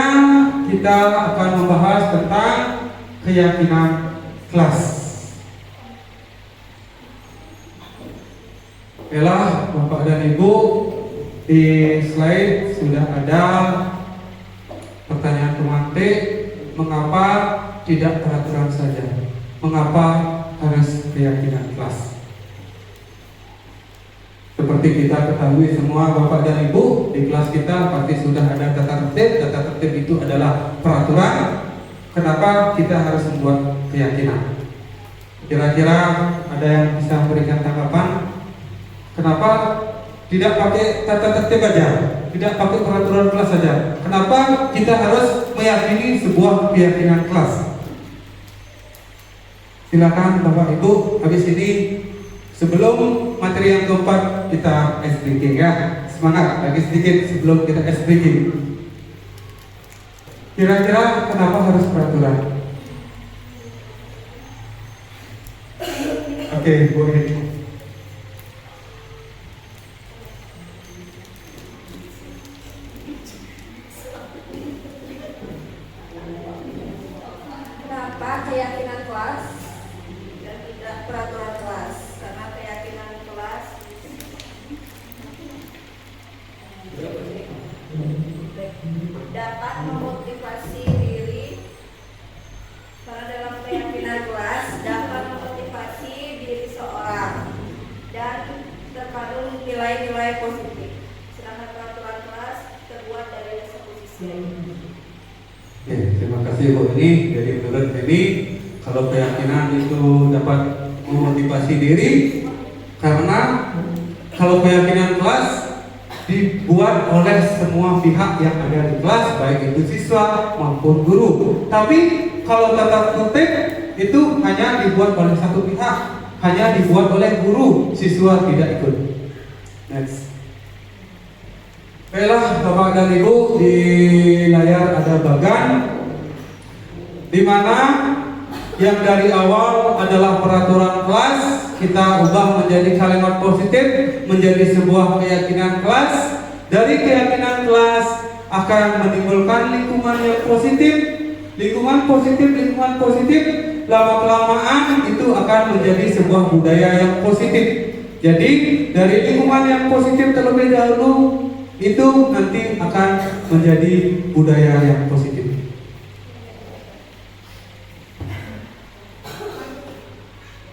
kita akan membahas tentang keyakinan kelas. Baiklah, Bapak dan Ibu, di slide sudah ada pertanyaan pemantik, mengapa tidak peraturan saja? Mengapa harus keyakinan kelas? Seperti kita ketahui semua Bapak dan Ibu, di kelas kita pasti sudah ada tata tertib. Tata tertib itu adalah peraturan. Kenapa kita harus membuat keyakinan? Kira-kira ada yang bisa memberikan tanggapan? Kenapa tidak pakai tata tertib aja? Tidak pakai peraturan kelas saja? Kenapa kita harus meyakini sebuah keyakinan kelas? Silakan Bapak Ibu, habis ini sebelum materi yang keempat kita ice breaking ya. Semangat lagi sedikit sebelum kita ice breaking. Kira-kira kenapa harus peraturan? Oke, boleh. Kenapa keyakinan kelas dan tidak peraturan kelas? Karena keyakinan kelas dapat memotivasi diri, karena dalam keyakinan kelas dapat memotivasi diri seorang dan terkandung nilai-nilai positif. Sedangkan peraturan kelas terbuat dari resolusi. Oke, terima kasih Bu ini. Jadi menurut ini, kalau keyakinan itu dapat memotivasi diri, karena kalau keyakinan kelas dibuat oleh semua pihak yang ada di kelas, baik itu siswa maupun guru. Tapi kalau tata tertib itu hanya dibuat oleh satu pihak, hanya dibuat oleh guru, siswa tidak ikut. Next. Baiklah Bapak dan Ibu, di layar ada bagan di mana yang dari awal adalah peraturan kelas, kita ubah menjadi kalimat positif, menjadi sebuah keyakinan kelas. Dari keyakinan kelas akan menimbulkan lingkungan yang positif. Lingkungan positif, lama-kelamaan itu akan menjadi sebuah budaya yang positif. Jadi dari lingkungan yang positif terlebih dahulu, itu nanti akan menjadi budaya yang positif.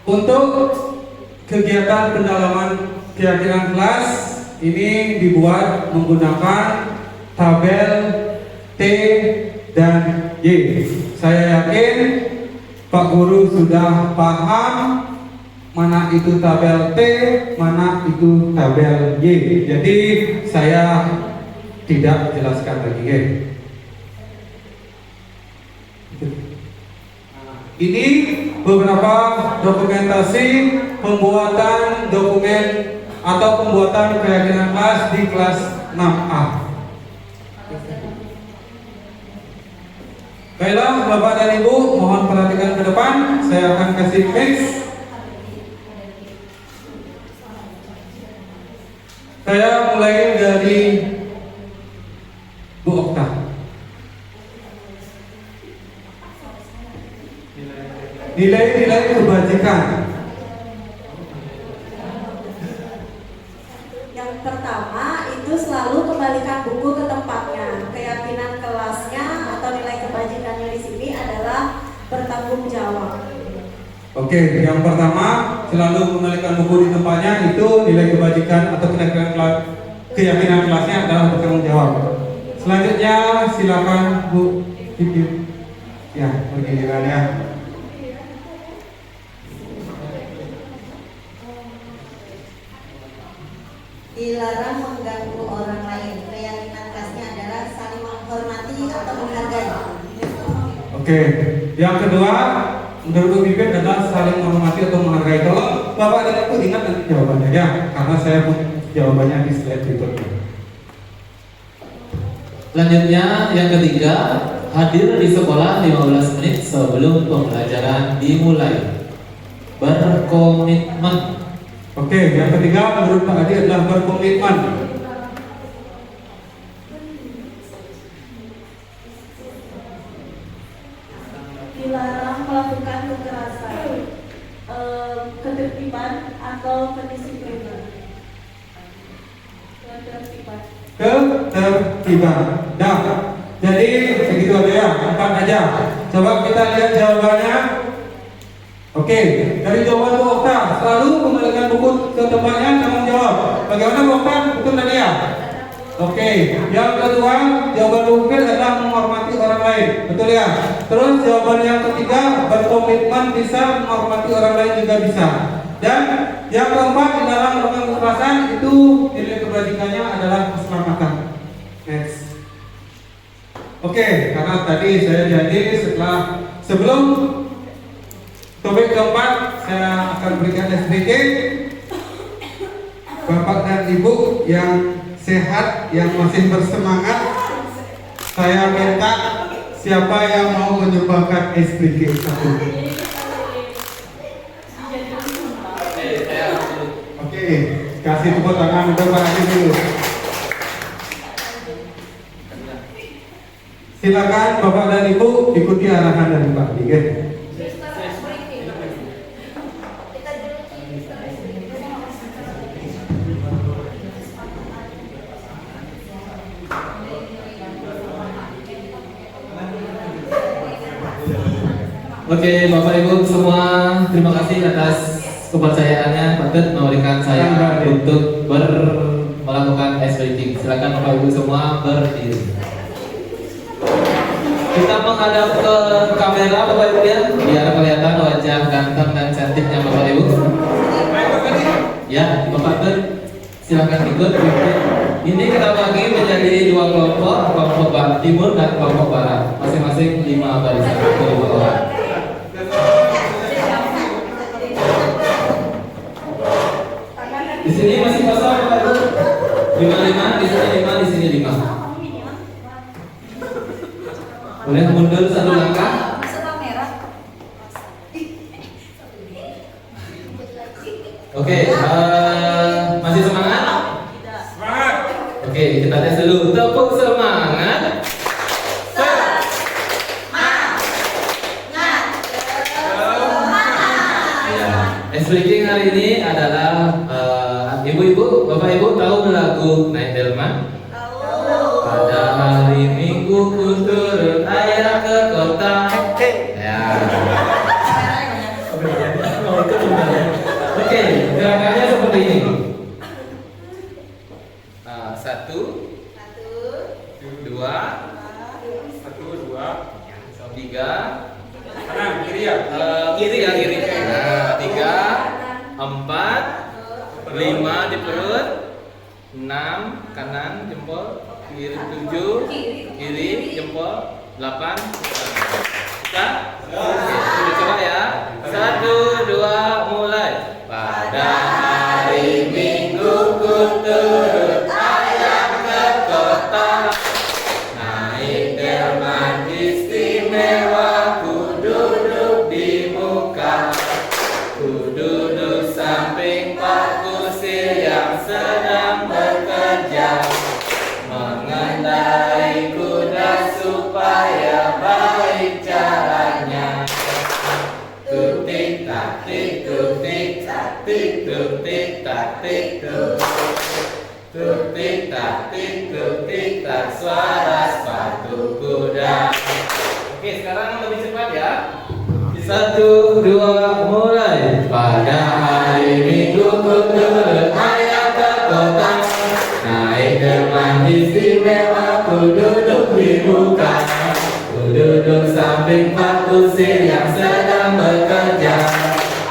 Untuk kegiatan pendalaman keyakinan kelas, ini dibuat menggunakan tabel T dan Y. Saya yakin Pak Guru sudah paham mana itu tabel T, mana itu tabel Y. Jadi saya tidak jelaskan lagi. Ini beberapa dokumentasi pembuatan dokumen atau pembuatan keyakinan kelas di kelas 6A. Baiklah Bapak dan Ibu, mohon perhatikan ke depan. Saya akan kasih mix. Saya mulai dari Bu Okta. Nilai-nilai kebajikan. Yang pertama itu selalu kembalikan buku ke tempatnya. Keyakinan kelasnya atau nilai kebajikannya di sini adalah bertanggung jawab. Oke, yang pertama selalu kembalikan buku di tempatnya, itu nilai kebajikan atau keyakinan kelasnya adalah bertanggung jawab. Selanjutnya silakan Bu Vivi. Ya, bergiliran ya. Dilarang mengganggu orang lain. Keyakinan kelasnya adalah saling menghormati atau menghargai. Oke, yang kedua menurut Bu Vivi adalah saling menghormati atau menghargai. Kalau Bapak dan Ibu ingat nanti jawabannya ya, karena saya pun jawabannya di slide berikutnya. Selanjutnya yang ketiga, hadir di sekolah 15 menit sebelum pembelajaran dimulai. Berkomitmen. Oke, yang ketiga menurut Pak Adi adalah berkomitmen. Dilarang melakukan kekerasan, ketertiban atau kedisiplinan. Ketertiban. Nah, jadi segitu aja ya, 4 aja. Coba kita lihat jawabannya. Oke, dari jawaban Bu Okta, selalu kembalikan buku ke tempatnya, tanggung jawab. Bagaimana Bu Okta? Betul tadi ya? Oke, yang kedua jawaban Bu Okta adalah menghormati orang lain. Betul ya? Terus jawaban yang ketiga, berkomitmen bisa, menghormati orang lain juga bisa. Dan yang keempat, di dalam melakukan kekerasan itu nilai kebajikannya adalah keselamatan. Next. Oke, karena tadi saya janji sebelum topik keempat saya akan berikan SPK. Bapak dan Ibu yang sehat, yang masih bersemangat, saya minta siapa yang mau menyumbangkan SPK satu. Oke, kasih tepuk tangan untuk Pak Adi dulu. Silakan Bapak dan Ibu ikuti arahan dari Pak Adi. Oke, Bapak Ibu semua, terima kasih atas kepercayaannya patut memberikan saya untuk melakukan ice breaking. Silakan Bapak Ibu semua berdiri. Kita menghadap ke kamera Bapak Ibu ya, biar kelihatan wajah ganteng dan cantiknya Bapak Ibu. Ya, Bapak Ibu silakan ikut. Ini kita bagi menjadi dua kelompok timur dan kelompok barat, masing-masing 5 barisan, 5 orang. Di sini masih kosong Bapak Ibu. 5, di sini 5, di sini 5. Boleh mundur 1 langkah. Oke, masih semangat? Semangat. Oke, kita tes dulu. Tepuk semangat. Speaking hari ini adalah ibu-ibu, bapak-ibu tahu lagu Naik Delman? Tahu. Pada hari Minggu ku turun ayah ke kota. Ya. Oke, gerakannya seperti ini. 5 di perut, 6 kanan jempol, kiri 7, kiri jempol 8. Bisa? Oke, kita coba ya. 1, 2, mulai. Pada hari Minggu ku turut ayah ke kota, naik delman istimewa, ku duduk di muka, ku duduk samping Pak Kusir yang sedang bekerja, mengendarai kuda supaya baik caranya. Tuk tik tak tik, tuk tik tak tik, tuk tik tak tik, tuk tik tak tik, tuk tik tak, suara sepatu kuda. Oke, sekarang lebih cepat ya. 1, 2, mulai. Pada hari Minggu ku turut ayah ke kota, naik delman istimewa, ku duduk di muka, ku duduk samping Pak Kusir yang sedang bekerja,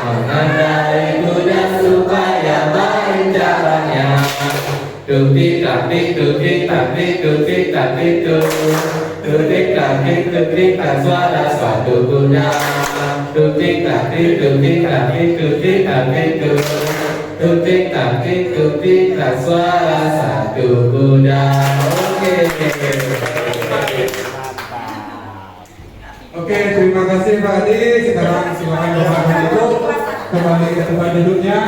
mengendarai kuda supaya baik caranya. Tuk tik tak tik, tuk tik tak tik, tuk tik tak tik, tuk tik tak tik, tuk tik tak, suara sepatu kuda. Tuk tik tak tik, tuk tik tak tik, tuk tik tak tik, tuk tik tak tik, tuk tik tak, suara sepatu kuda. Oke. Oke, terima kasih Pak Adi. Sekarang silakan Bapak dan Ibu kembali ke tempat duduknya.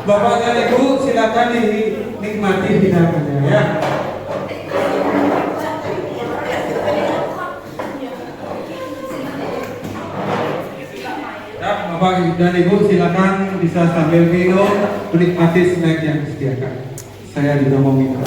Bapak dan Ibu silakan dinikmati hidangannya ya. Ya, Bapak dan Ibu silakan bisa sambil minum, menikmati snack yang disediakan. Saya juga mau minum.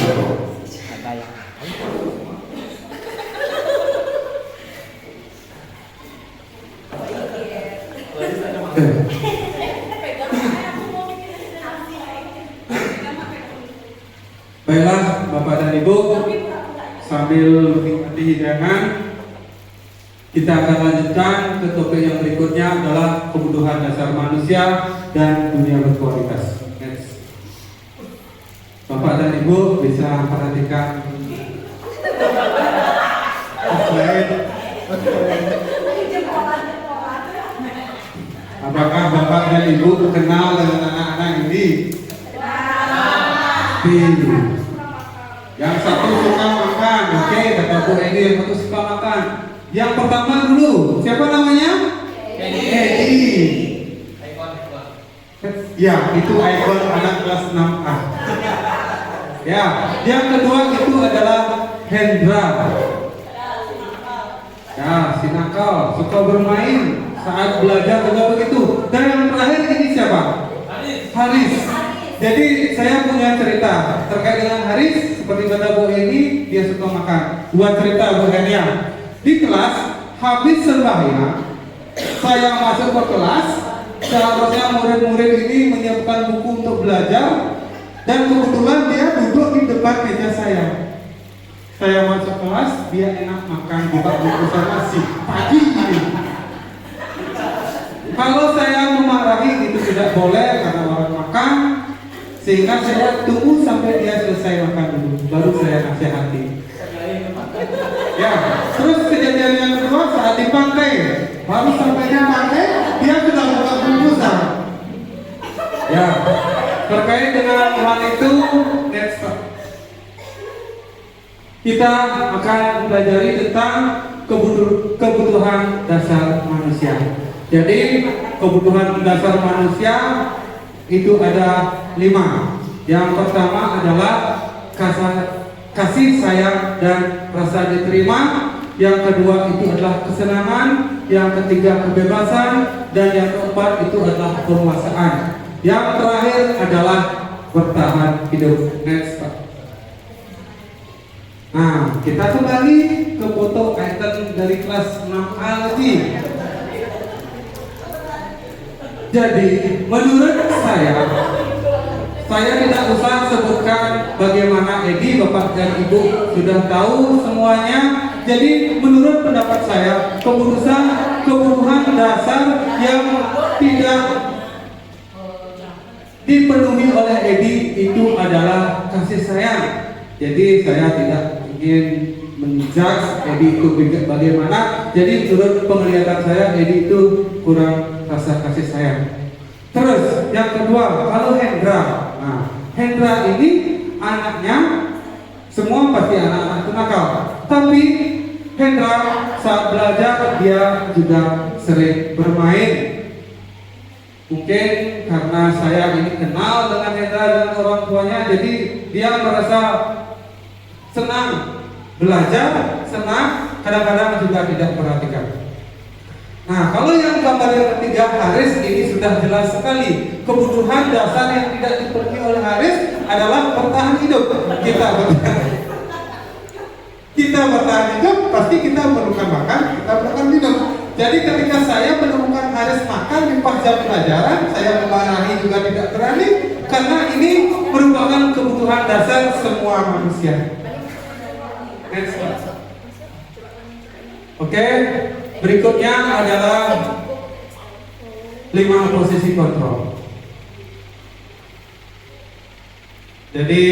Baiklah Bapak dan Ibu, sambil menikmati hidangan, kita akan lanjutkan ke topik yang berikutnya adalah kebutuhan dasar manusia dan dunia berkualitas. Next. Bapak dan Ibu bisa perhatikan slide. Apakah Bapak dan Ibu kenal dengan anak-anak ini? Yang satu suka makan, oke, kata Bu Edi, yang satu suka makan. Yang pertama dulu, siapa namanya? Edi. Ya, itu ikon anak kelas 6A. Ya, yang kedua itu adalah Hendra. Ya, si nakal, suka bermain saat belajar juga begitu. Dan yang terakhir ini siapa? Haris. Jadi saya punya cerita terkait dengan Haris. Seperti kata Bu Eni, dia suka makan. Buat cerita Bu Eni ya. Di kelas habis sembahyang, saya masuk ke kelas. Seharusnya murid-murid ini menyiapkan buku untuk belajar, dan kebetulan dia duduk di depan meja saya. Saya masuk kelas, dia enak makan, buka buku saya masih pagi ini. Kalau saya memarahi itu tidak boleh karena orang makan, sehingga saya tunggu sampai dia selesai makan dulu, baru saya nasihati. Ya, terus kejadian yang kedua saat di pantai, baru sampai di pantai dia sudah buka bungkusan. Ya, terkait dengan hal itu, next kita akan mempelajari tentang kebutuhan dasar manusia. Jadi kebutuhan dasar manusia itu ada 5. Yang pertama adalah kasih sayang dan rasa diterima. Yang kedua itu adalah kesenangan. Yang ketiga kebebasan. Dan yang keempat itu adalah penguasaan. Yang terakhir adalah bertahan hidup. Next Pak. Nah, kita kembali ke foto item dari kelas 6A lagi. Jadi menurut saya tidak usah sebutkan bagaimana Edi, Bapak dan Ibu sudah tahu semuanya. Jadi menurut pendapat saya, kebutuhan dasar yang dipenuhi oleh Edi itu adalah kasih sayang. Jadi saya tidak ingin menjudge Edi itu bagaimana. Jadi menurut penglihatan saya Edi itu kurang rasa kasih sayang. Terus yang kedua, kalau Hendra, nah Hendra ini anaknya semua pasti anak-anak itu nakal, tapi Hendra saat belajar dia juga sering bermain. Mungkin karena saya ini kenal dengan Hendra dan orang tuanya, jadi dia merasa senang belajar, senang, kadang-kadang juga tidak perhatikan. Nah, kalau yang gambar yang ketiga Haris, ini sudah jelas sekali. Kebutuhan dasar yang tidak dipenuhi oleh Haris adalah bertahan hidup. Kita bertahan hidup, pasti kita memerlukan makan, kita memerlukan minum. Jadi ketika saya menemukan Haris makan di pas jam pelajaran, saya memarahi juga tidak berani, karena ini merupakan kebutuhan dasar semua manusia. Oke, berikutnya adalah 5 posisi kontrol. Jadi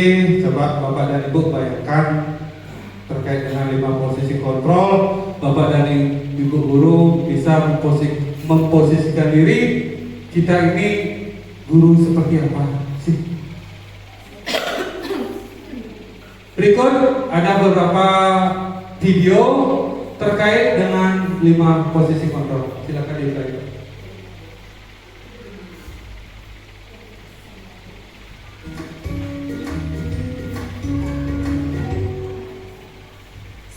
coba Bapak dan Ibu bayangkan terkait dengan 5 posisi kontrol, Bapak dan Ibu guru bisa memposisikan diri kita ini guru seperti apa sih? Berikut ada beberapa video terkait dengan 5 posisi kontrol. Silakan dilihat.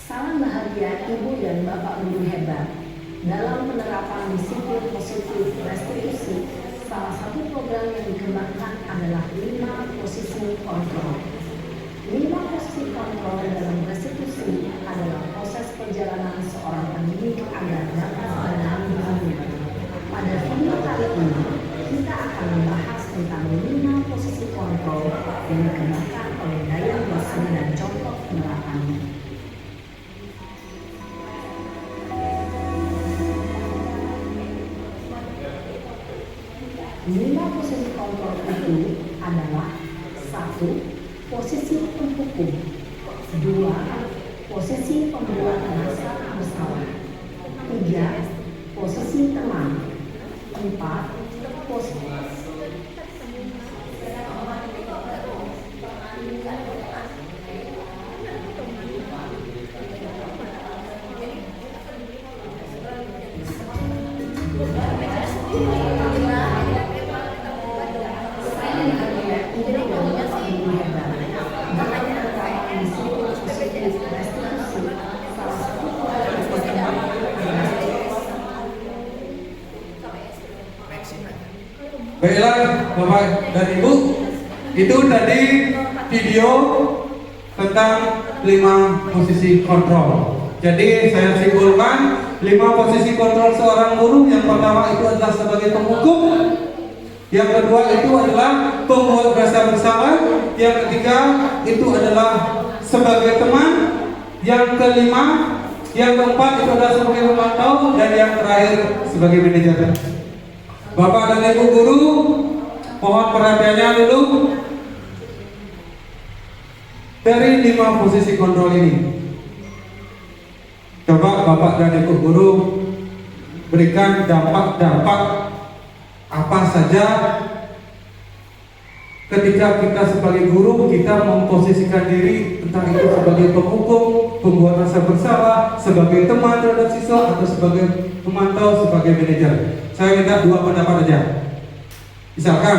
Salam bahagia Ibu dan Bapak guru hebat. Dalam penerapan disiplin positif restitusi, salah satu program yang dikembangkan adalah 5 posisi kontrol. 5 posisi kontrol dalam restitusi adalah proses perjalanan seorang pendidik agar dapat mengenali dunia. Pada video kali ini, kita akan membahas tentang 5 posisi kontrol yang dikembangkan oleh Dayang dosen dan contoh penerapannya. 5 posisi kontrol itu adalah 1. Posisi penghukum, 2. Posisi pembuat rasa bersalah, 3. Posisi teman, 4. Posisi Baiklah Bapak dan Ibu, itu tadi video tentang 5 posisi kontrol. Jadi saya simpulkan 5 posisi kontrol seorang guru. Yang pertama itu adalah sebagai penghukum, yang kedua itu adalah pembuat rasa bersalah, yang ketiga itu adalah sebagai teman, yang kelima, yang keempat itu adalah sebagai pemantau, dan yang terakhir sebagai manajer. Bapak dan Ibu guru, mohon perhatiannya dulu. Dari 5 posisi kontrol ini, coba Bapak dan Ibu guru berikan dampak-dampak apa saja ketika kita sebagai guru kita memposisikan diri, entah itu sebagai penghukum, pembuat rasa bersalah, sebagai teman terhadap siswa, atau sebagai pemantau, sebagai manajer. Saya minta 2 pendapat aja. Misalkan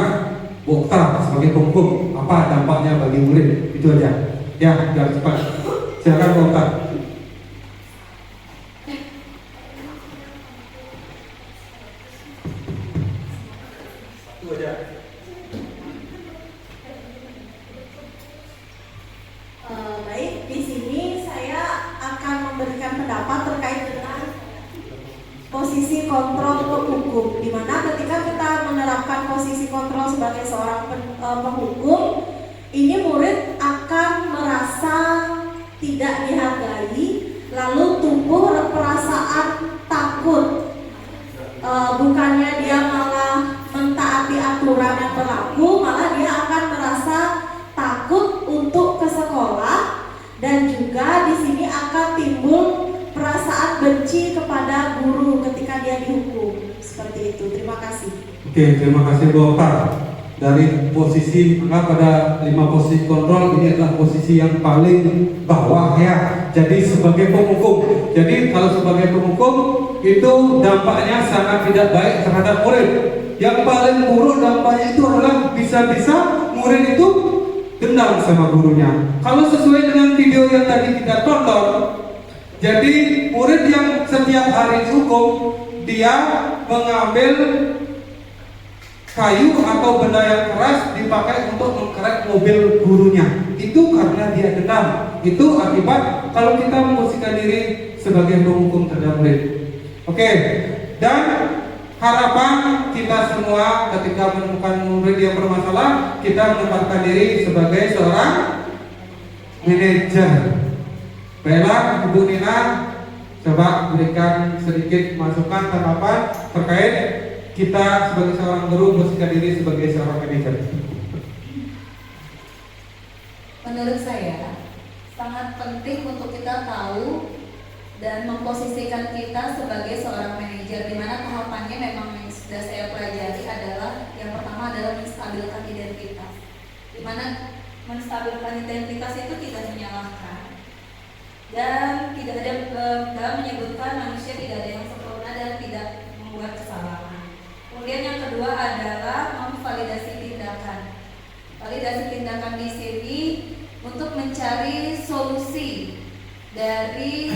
Bu Okta sebagai penghukum, apa dampaknya bagi murid? Itu aja. Ya, biar cepat. Silakan Bu Okta. Itu aja. Baik, di sini saya akan memberikan pendapat terkait dengan posisi kontrol penghukum, di mana ketika kita menerapkan posisi kontrol sebagai seorang penghukum, ini murid akan merasa tidak dihargai, lalu tumbuh perasaan takut. Bukannya dia malah mentaati aturan yang berlaku, malah seperti itu. Terima kasih. Oke, terima kasih Bapak. Dari posisi pada 5 posisi kontrol, ini adalah posisi yang paling bawah ya. Jadi sebagai penghukum. Jadi kalau sebagai penghukum itu dampaknya sangat tidak baik terhadap murid. Yang paling buruk dampaknya itu adalah bisa-bisa murid itu dendam sama gurunya. Kalau sesuai dengan video yang tadi kita tonton, jadi murid yang setiap hari dihukum, dia mengambil kayu atau benda yang keras dipakai untuk mengkerek mobil gurunya. Itu karena dia dendam. Itu akibat kalau kita memposisikan diri sebagai penghukum terhadap murid. Oke. Dan harapan kita semua ketika menemukan murid yang bermasalah, kita menempatkan diri sebagai seorang manajer. Baiklah, Ibu Nina, coba berikan sedikit masukan tanggapan terkait kita sebagai seorang guru memposisikan diri sebagai seorang manajer. Menurut saya sangat penting untuk kita tahu dan memposisikan kita sebagai seorang manajer, di mana tahapannya memang yang sudah saya pelajari adalah yang pertama adalah menstabilkan identitas, di mana menstabilkan identitas itu tidak menyalahkan dan tidak ada dalam menyebutkan manusia tidak ada yang sempurna dan tidak membuat kesalahan. Kemudian yang kedua adalah memvalidasi tindakan. Validasi tindakan di sini untuk mencari solusi dari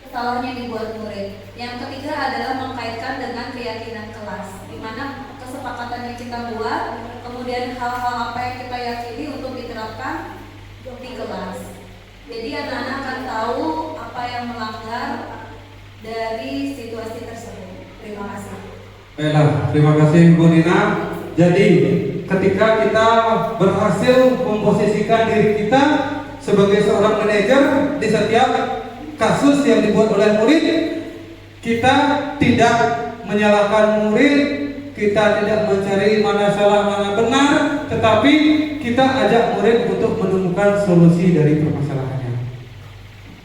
kesalahan yang dibuat murid. Yang ketiga adalah mengkaitkan dengan keyakinan kelas, di mana kesepakatan yang kita buat, kemudian hal-hal apa yang kita yakini untuk diterapkan di kelas. Jadi anak-anak akan tahu apa yang melanggar dari situasi tersebut. Terima kasih. Baiklah, terima kasih Bu Nina. Jadi ketika kita berhasil memposisikan diri kita sebagai seorang manajer di setiap kasus yang dibuat oleh murid, kita tidak menyalahkan murid, kita tidak mencari mana salah mana benar, tetapi kita ajak murid untuk menemukan solusi dari permasalahannya.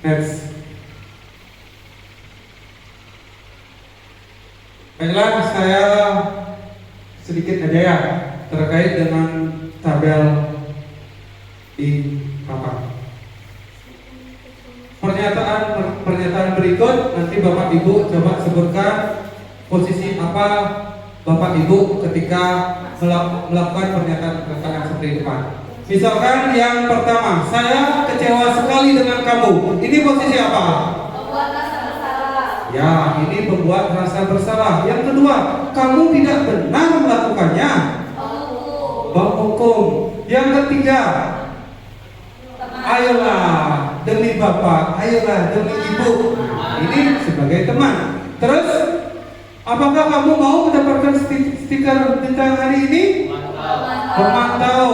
Next. Baiklah, saya sedikit aja ya terkait dengan tabel di papan. Pernyataan berikut nanti Bapak Ibu coba sebutkan posisi apa Bapak Ibu ketika melakukan pernyataan seperti depan. Misalkan yang pertama, saya kecewa sekali dengan kamu. Ini posisi apa? Membuat rasa bersalah. Ya, ini membuat rasa bersalah. Yang kedua, kamu tidak benar melakukannya. Menghukum. Yang ketiga, ayolah demi Bapak, ayolah demi Ibu. Ini sebagai teman. Terus, apakah kamu mau mendapatkan stiker bintang hari ini? Memantau.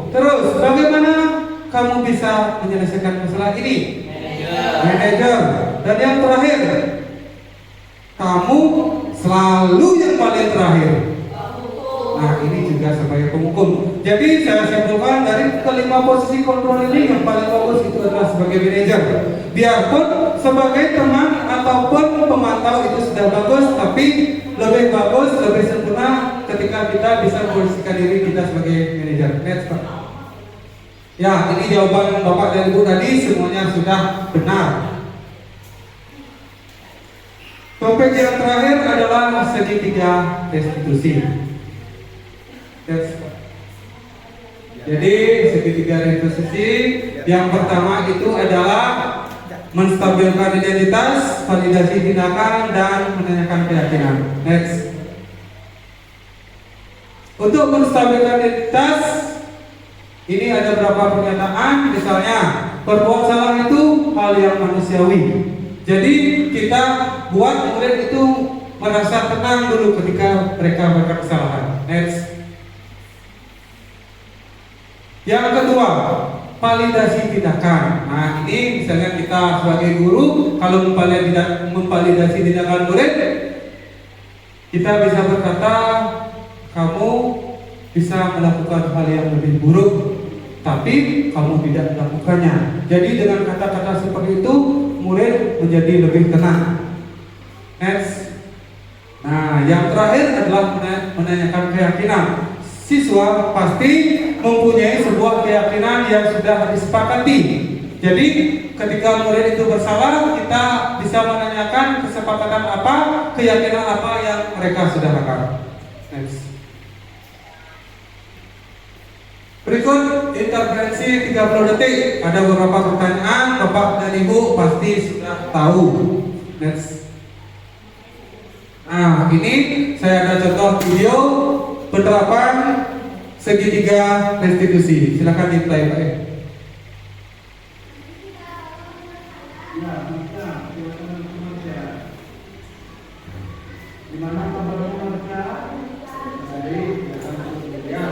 Terus, bagaimana kamu bisa menyelesaikan masalah ini? Manajer. Dan yang terakhir, kamu selalu yang paling terakhir. Nah, ini juga sebagai penghukum. Jadi saya simpulkan dari kelima posisi kontrol ini yang paling bagus itu adalah sebagai manajer. Biarpun sebagai teman ataupun pemantau itu sudah bagus, tapi lebih bagus, lebih sempurna ketika kita bisa memposisikan diri kita sebagai manajer. Next, Pak. Ya, ini jawaban Bapak dan Ibu tadi semuanya sudah benar. Topik yang terakhir adalah segitiga restitusi. Jadi segitiga restitusi yang pertama itu adalah menstabilkan identitas, validasi tindakan, dan menanyakan keyakinan. Next. Untuk menstabilkan identitas, ini ada beberapa pernyataan. Misalnya, berbuat salah itu hal yang manusiawi. Jadi kita buat murid itu merasa tenang dulu ketika mereka berbuat kesalahan. Next. Yang kedua, validasi tindakan. Nah, ini misalnya kita sebagai guru kalau memvalidasi tindakan murid, kita bisa berkata, kamu bisa melakukan hal yang lebih buruk, tapi kamu tidak melakukannya. Jadi dengan kata-kata seperti itu, murid menjadi lebih tenang. Next. Nah, yang terakhir adalah menanyakan keyakinan. Siswa pasti mempunyai sebuah keyakinan yang sudah disepakati. Jadi ketika murid itu bersalah, kita bisa menanyakan kesepakatan apa, keyakinan apa yang mereka sudah lakukan. Next. Berikut intervensi 30 detik. Ada beberapa pertanyaan, Bapak dan Ibu pasti sudah tahu. Next. Nah, ini saya ada contoh video penerapan segitiga restitusi. Silakan di-play, Pak. Dimana pembaruannya dari ya.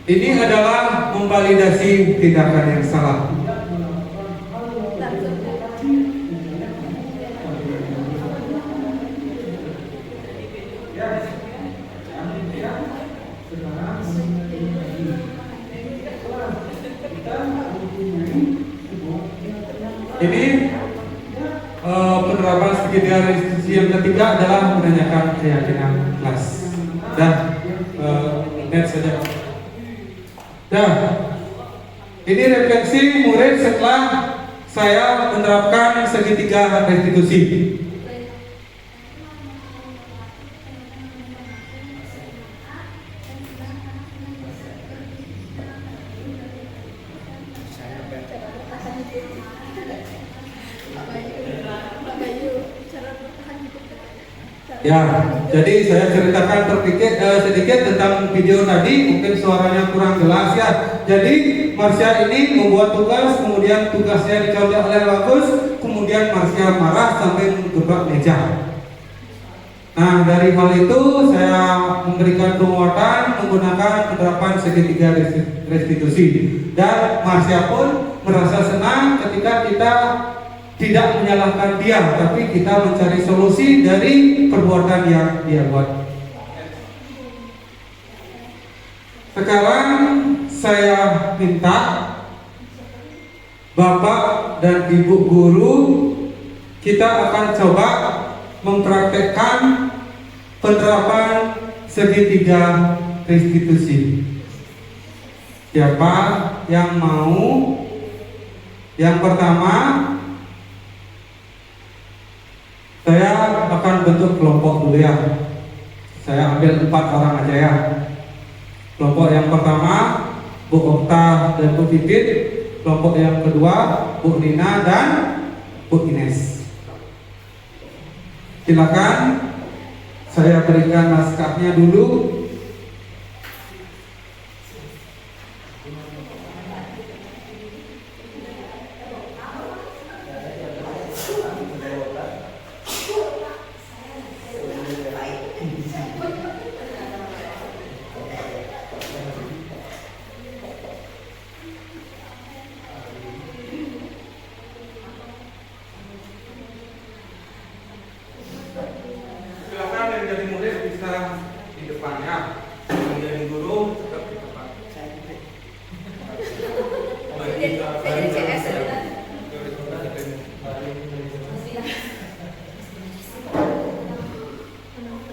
Ini adalah memvalidasi tindakan yang salah. Ini penerapan segitiga restitusi yang ketiga adalah menanyakan keyakinan kelas. Dan net saja. Nah, ini refleksi murid setelah saya menerapkan segitiga restitusi. Ya, jadi saya ceritakan sedikit tentang video tadi, mungkin suaranya kurang jelas ya. Jadi Marsha ini membuat tugas, kemudian tugasnya dicontoh oleh bagus, kemudian Marsha marah sampai menggebrak meja. Nah, dari hal itu saya memberikan penguatan menggunakan penerapan segitiga restitusi, dan Marsha pun merasa senang ketika kita tidak menyalahkan dia, tapi kita mencari solusi dari perbuatan yang dia buat. Sekarang saya minta Bapak dan Ibu guru, kita akan coba mempraktekkan penerapan segitiga restitusi. Siapa yang mau? Yang pertama, saya akan bentuk kelompok dulu ya. Saya ambil 4 orang aja ya. Kelompok yang pertama Bu Okta dan Bu Pipit. Kelompok yang kedua Bu Nina dan Bu Ines. Silakan saya berikan naskahnya dulu.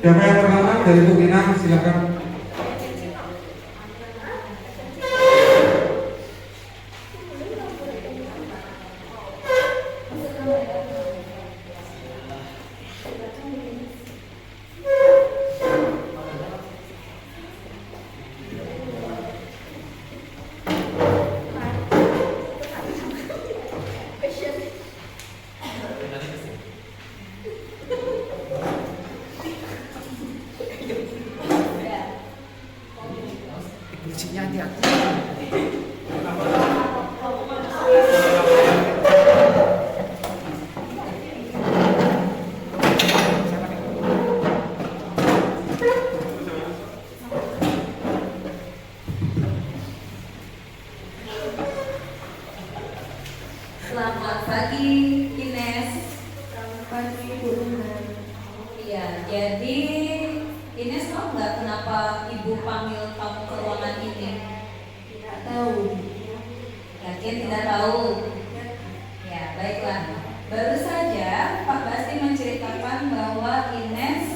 Siapa yang pertama dari Bu Ina, silakan. kuncinya hati-hati. Selamat pagi, Ines. Selamat pagi, Bu Nuna. Iya, jadi Ines tahu nggak kenapa Ibu panggil kamu ke ruangan ini? Tidak tahu. Yakin tidak tahu? Ya, baiklah. Baru saja Pak Basti menceritakan bahwa Ines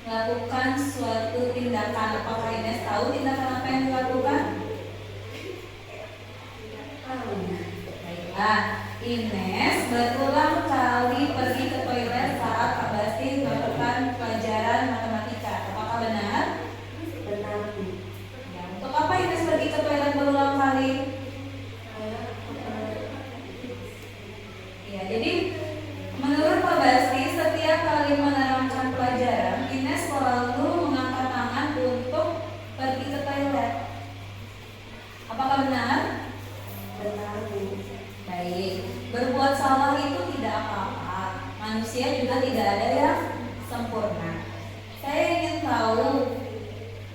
melakukan suatu tindakan. Apakah Ines tahu tindakan apa yang dilakukan? Baiklah, Ines berulang kali pergi ke toilet saat Pak Basti melakukan pelajaran matematika. Apakah benar? Benar, Bu. Ya, untuk apa Ines pergi ke toilet berulang kali? Ya, jadi menurut Pak Basti setiap kali menerangkan pelajaran, Ines selalu mengangkat tangan untuk pergi ke toilet. Apakah benar? Benar, Bu. Baik, berbuat salah itu tidak apa-apa. Manusia juga tidak ada yang sempurna. Saya ingin tahu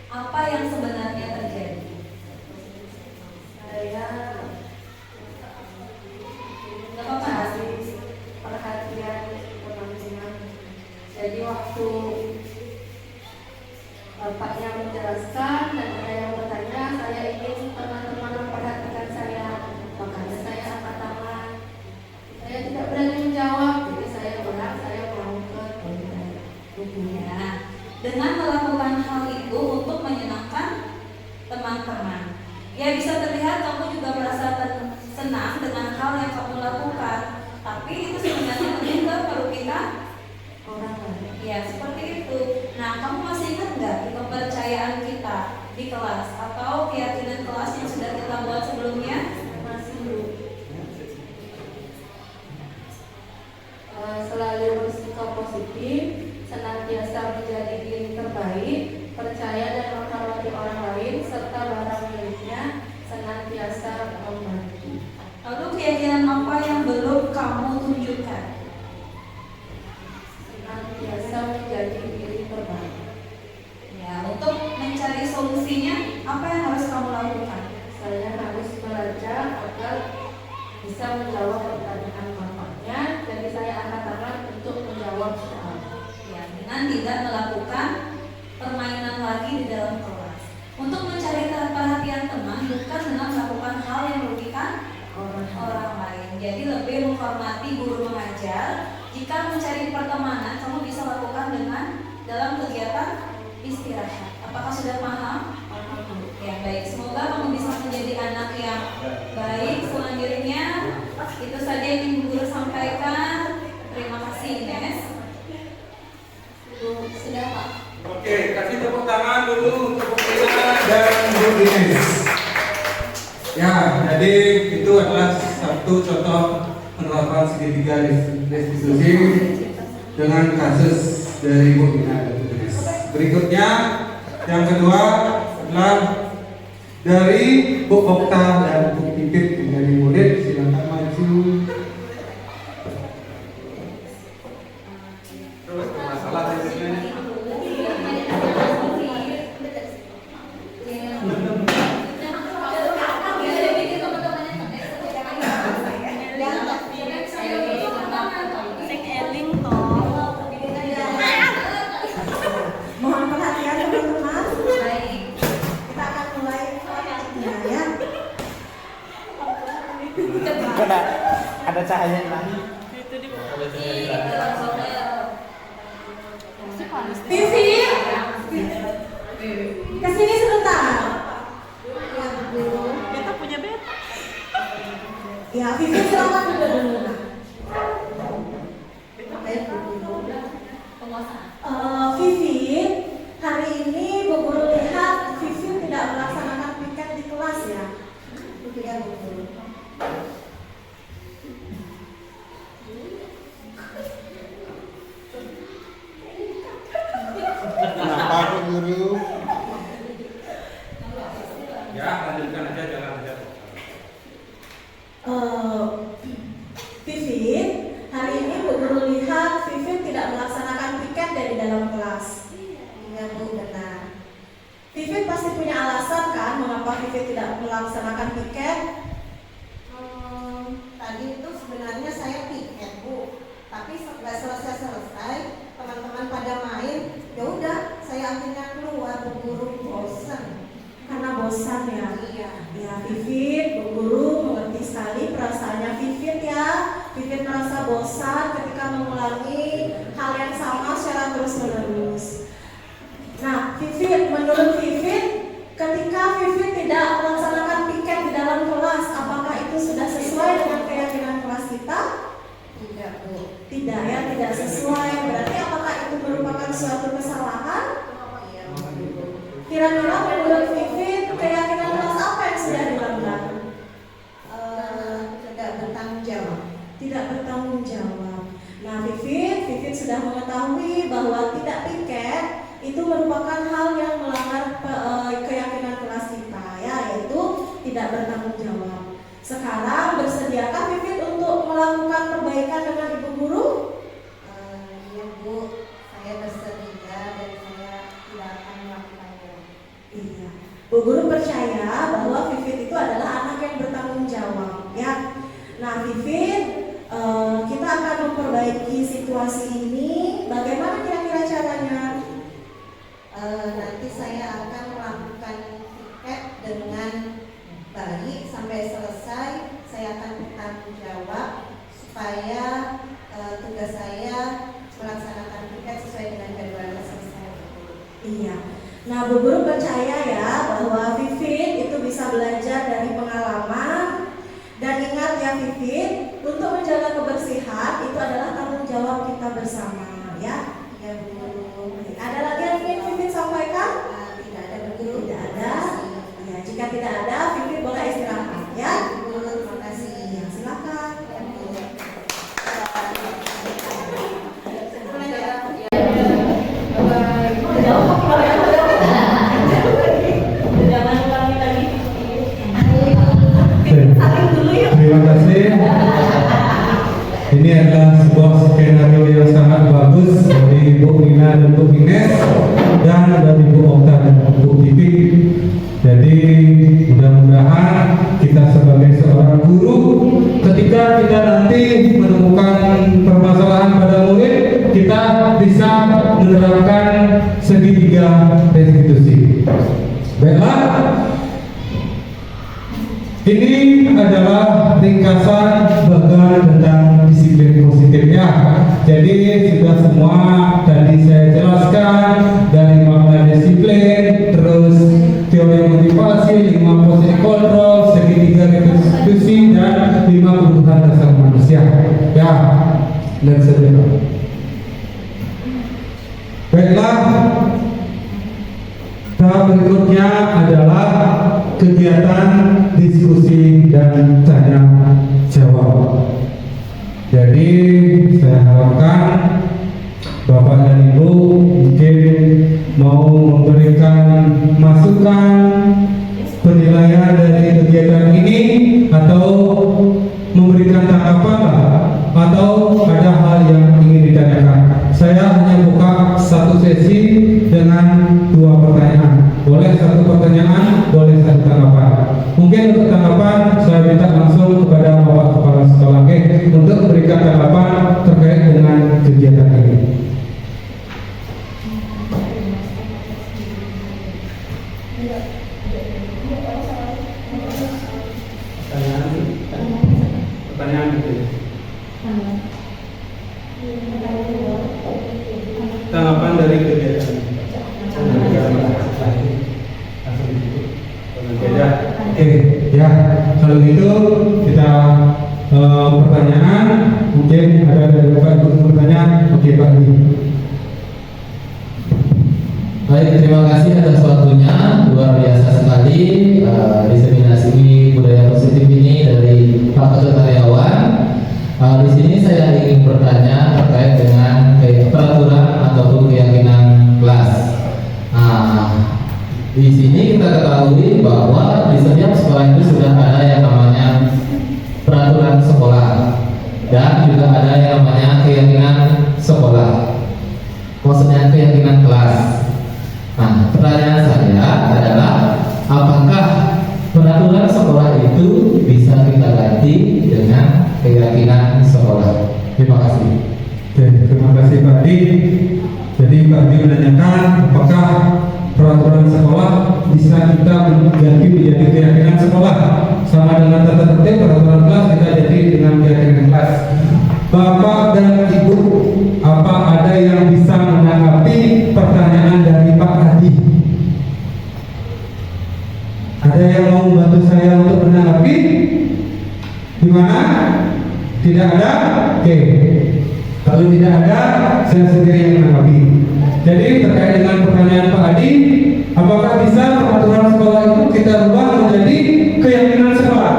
apa yang sebenarnya terjadi. Saya Gak apa-apa. cari perhatian teman-teman. Jadi waktu bapaknya menjelaskan dan ada yang bertanya, saya ingin teman-teman memperhatikan saya. Makanya saya angkat tangan. Saya tidak berani menjawab, jadi saya bilang saya mau ke toilet. Ya, dengan melakukan hal itu untuk menyenangkan teman-teman. Ya, bisa terlihat kamu juga merasa senang dengan hal yang kamu lakukan. Tapi itu sebenarnya juga merugikan Orang lain. ya, seperti itu. Nah, kamu masih ingat nggak kepercayaan kita di kelas atau keyakinan kelas yang sudah kita buat sebelumnya? Masih belum. Selalu bersikap positif, senantiasa menjadi diri terbaik, percaya dan menghormati orang lain, serta barang miliknya, senantiasa membantu. Lalu keyakinan apa yang belum kamu tunjukkan? Senantiasa menjadi diri terbaik. Ya, untuk mencari solusinya, apa yang harus kamu lakukan? Saya harus belajar agar bisa menjawab pertanyaan bapaknya, jadi saya angkat tangan untuk menjawab soal. Ya, dengan tidak melakukan permainan lagi di dalam kelas. Untuk mencari perhatian teman bukan dengan melakukan hal yang merugikan orang lain. Jadi lebih menghormati guru mengajar. Jika mencari pertemanan, kamu bisa lakukan dengan dalam kegiatan istirahat. Apakah sudah paham? Ya, baik. Semoga kamu bisa menjadi anak yang baik selanjutnya. Itu saja yang ingin guru sampaikan. Terima kasih, Ines. Sudah, Pak. Oke, kasih tepuk tangan dulu untuk Bu Ina dan Bu Ines. Ya, jadi itu adalah satu contoh penerapan segitiga restitusi dengan kasus dari Bu Ina dan Bu Ines. Berikutnya, yang kedua adalah dari Bu Okta dan Bu Pipit menjadi murid. Silakan maju. Terus masalah teknisnya Mohon perhatian teman-teman. Kita akan mulai ya. Ada cahaya lagi. Vivi, kesini sebentar. Beta punya beta. Ya, Vivi silakan dulu. Vivi, hari ini Bu Guru lihat Vivi tidak melaksanakan piket di kelas ya. Iya, Bu Guru. kenapa Bu Guru? pasti punya alasan kan mengapa Vivit tidak melaksanakan piket? Tadi itu sebenarnya saya piket Bu, tapi setelah selesai teman-teman pada main, ya udah saya akhirnya keluar Bu Guru, bosan. Karena bosan ya? Iya. Ya Vivit, Bu Guru mengerti sekali perasaannya Vivit ya. Vivit merasa bosan ketika mengulangi hal yang sama secara terus-menerus. Nah, Vivit, menurut Vivit, ketika Vivit tidak melaksanakan piket di dalam kelas, apakah itu sudah sesuai dengan keyakinan kelas kita? Tidak Bu. Tidak ya, tidak sesuai. Berarti apakah itu merupakan suatu kesalahan? Iya Bu. Kira-kira menurut Vivit, keyakinan kelas apa yang sudah dilanggar? Tidak bertanggung jawab. Tidak bertanggung jawab. Nah, Vivit sudah mengetahui bahwa tidak piket itu merupakan hal yang melanggar keyakinan kelas kita, ya, yaitu tidak bertanggung jawab. Sekarang bersediakah Vivit untuk melakukan perbaikan dengan Ibu Guru? Iya Bu, saya bersedia dan saya tidak akan melakukannya. Iya. Bu Guru percaya bahwa Vivit itu adalah anak yang bertanggung jawab, ya. Nah, Vivit, kita akan memperbaiki situasi ini. Bagaimana kira-kira caranya? Nanti saya akan melakukan piket dengan baik sampai selesai. Saya akan bertanggung jawab supaya tugas saya melaksanakan piket sesuai dengan jadwal selesai. Iya. Nah, Bu Guru percaya ya bahwa Vivit itu bisa belajar dari pengalaman. Dan ingat ya Vivit, untuk menjaga kebersihan itu adalah tanggung jawab kita bersama, ya. Ya Bu. Ada lagi yang ingin Vivit sampaikan? Tidak ada Bu Guru. Tidak ada. Ya, jika tidak ada, Vivit boleh istirahat, ya. Bu Guru, terima kasih. Ya, silakan. Ya Bu. Jangan ulangi lagi. Terima kasih. Ini adalah sebuah skenario yang sangat bagus dari Bu Nina dan Bu Ines dan dari Bu Okta dan Bu Tipi. Jadi mudah-mudahan kita sebagai seorang guru, ketika kita nanti menemukan permasalahan pada murid, kita bisa menerapkan segitiga restitusi. Baiklah. Ini adalah ringkasan bagian tentang disiplin positifnya. Jadi sudah semua tadi saya jelaskan dari makna disiplin, terus teori motivasi, 5 posisi kontrol, segitiga restitusi, dan 5 kebutuhan dasar manusia. Ya, dan seterusnya. Baiklah, tahap berikutnya adalah kegiatan diskusi dan tanya jawab. Jadi saya harapkan Bapak dan Ibu mungkin mau memberikan masukan penilaian dari kegiatan ini, atau memberikan tanggapan, atau ada hal yang ingin ditanyakan. Saya hanya buka satu sesi dengan 2 pertanyaan. Boleh 1 pertanyaan, boleh 1 tanggapan. Mungkin untuk tanggapan saya minta langsung kepada Bapak Kepala Sekolah untuk memberikan tanggapan terkait dengan kegiatan ini. Pertanyaan itu. Tanggapan dari kegiatan ini. Oke, ya. Kalau gitu kita pertanyaan. Mungkin ada dari Bapak Ibu bertanya. Oke, Pak Adi. Baik, terima kasih atas waktunya. Luar biasa sekali diseminasi budaya positif ini dari Pak Ketua Karyawan. Di sini saya ingin bertanya terkait dengan peraturan ataupun keyakinan kelas. Di sini kita ketahui bahwa di setiap sekolah itu sudah ada yang namanya peraturan sekolah dan juga ada yang namanya keyakinan sekolah. Maksudnya keyakinan kelas. Nah, pertanyaan saya adalah adik. Jadi Pak Adi menanyakan apakah peraturan sekolah bisa kita ganti menjadi keyakinan sekolah, sama dengan tata tertib peraturan kelas kita jadi dengan keyakinan kelas. Bapak dan Ibu, apa ada yang bisa menanggapi pertanyaan dari Pak Adi? Ada yang mau membantu saya untuk menanggapi? Gimana? Tidak ada? Oke. Kalau tidak ada, saya sendiri yang menanggapi. Jadi terkait dengan pertanyaan Pak Adi, apakah bisa peraturan sekolah itu kita ubah menjadi keyakinan sekolah?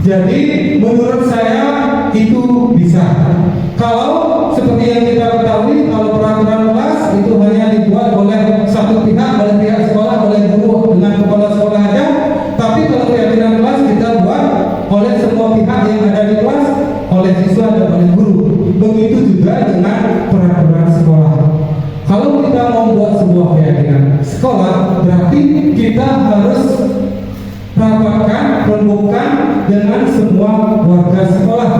Jadi menurut saya itu bisa. Kalau seperti yang kita ketahui, kalau peraturan kelas itu hanya dibuat oleh satu pihak, oleh pihak sekolah, oleh guru dengan kepala sekolah aja. Tapi kalau keyakinan kelas kita buat oleh semua pihak yang ada di kelas, oleh siswa dan oleh guru. Begitu juga dengan peraturan sekolah. Kalau kita mau buat sebuah keyakinan sekolah, berarti kita harus rapatkan, rembukan dengan semua warga sekolah,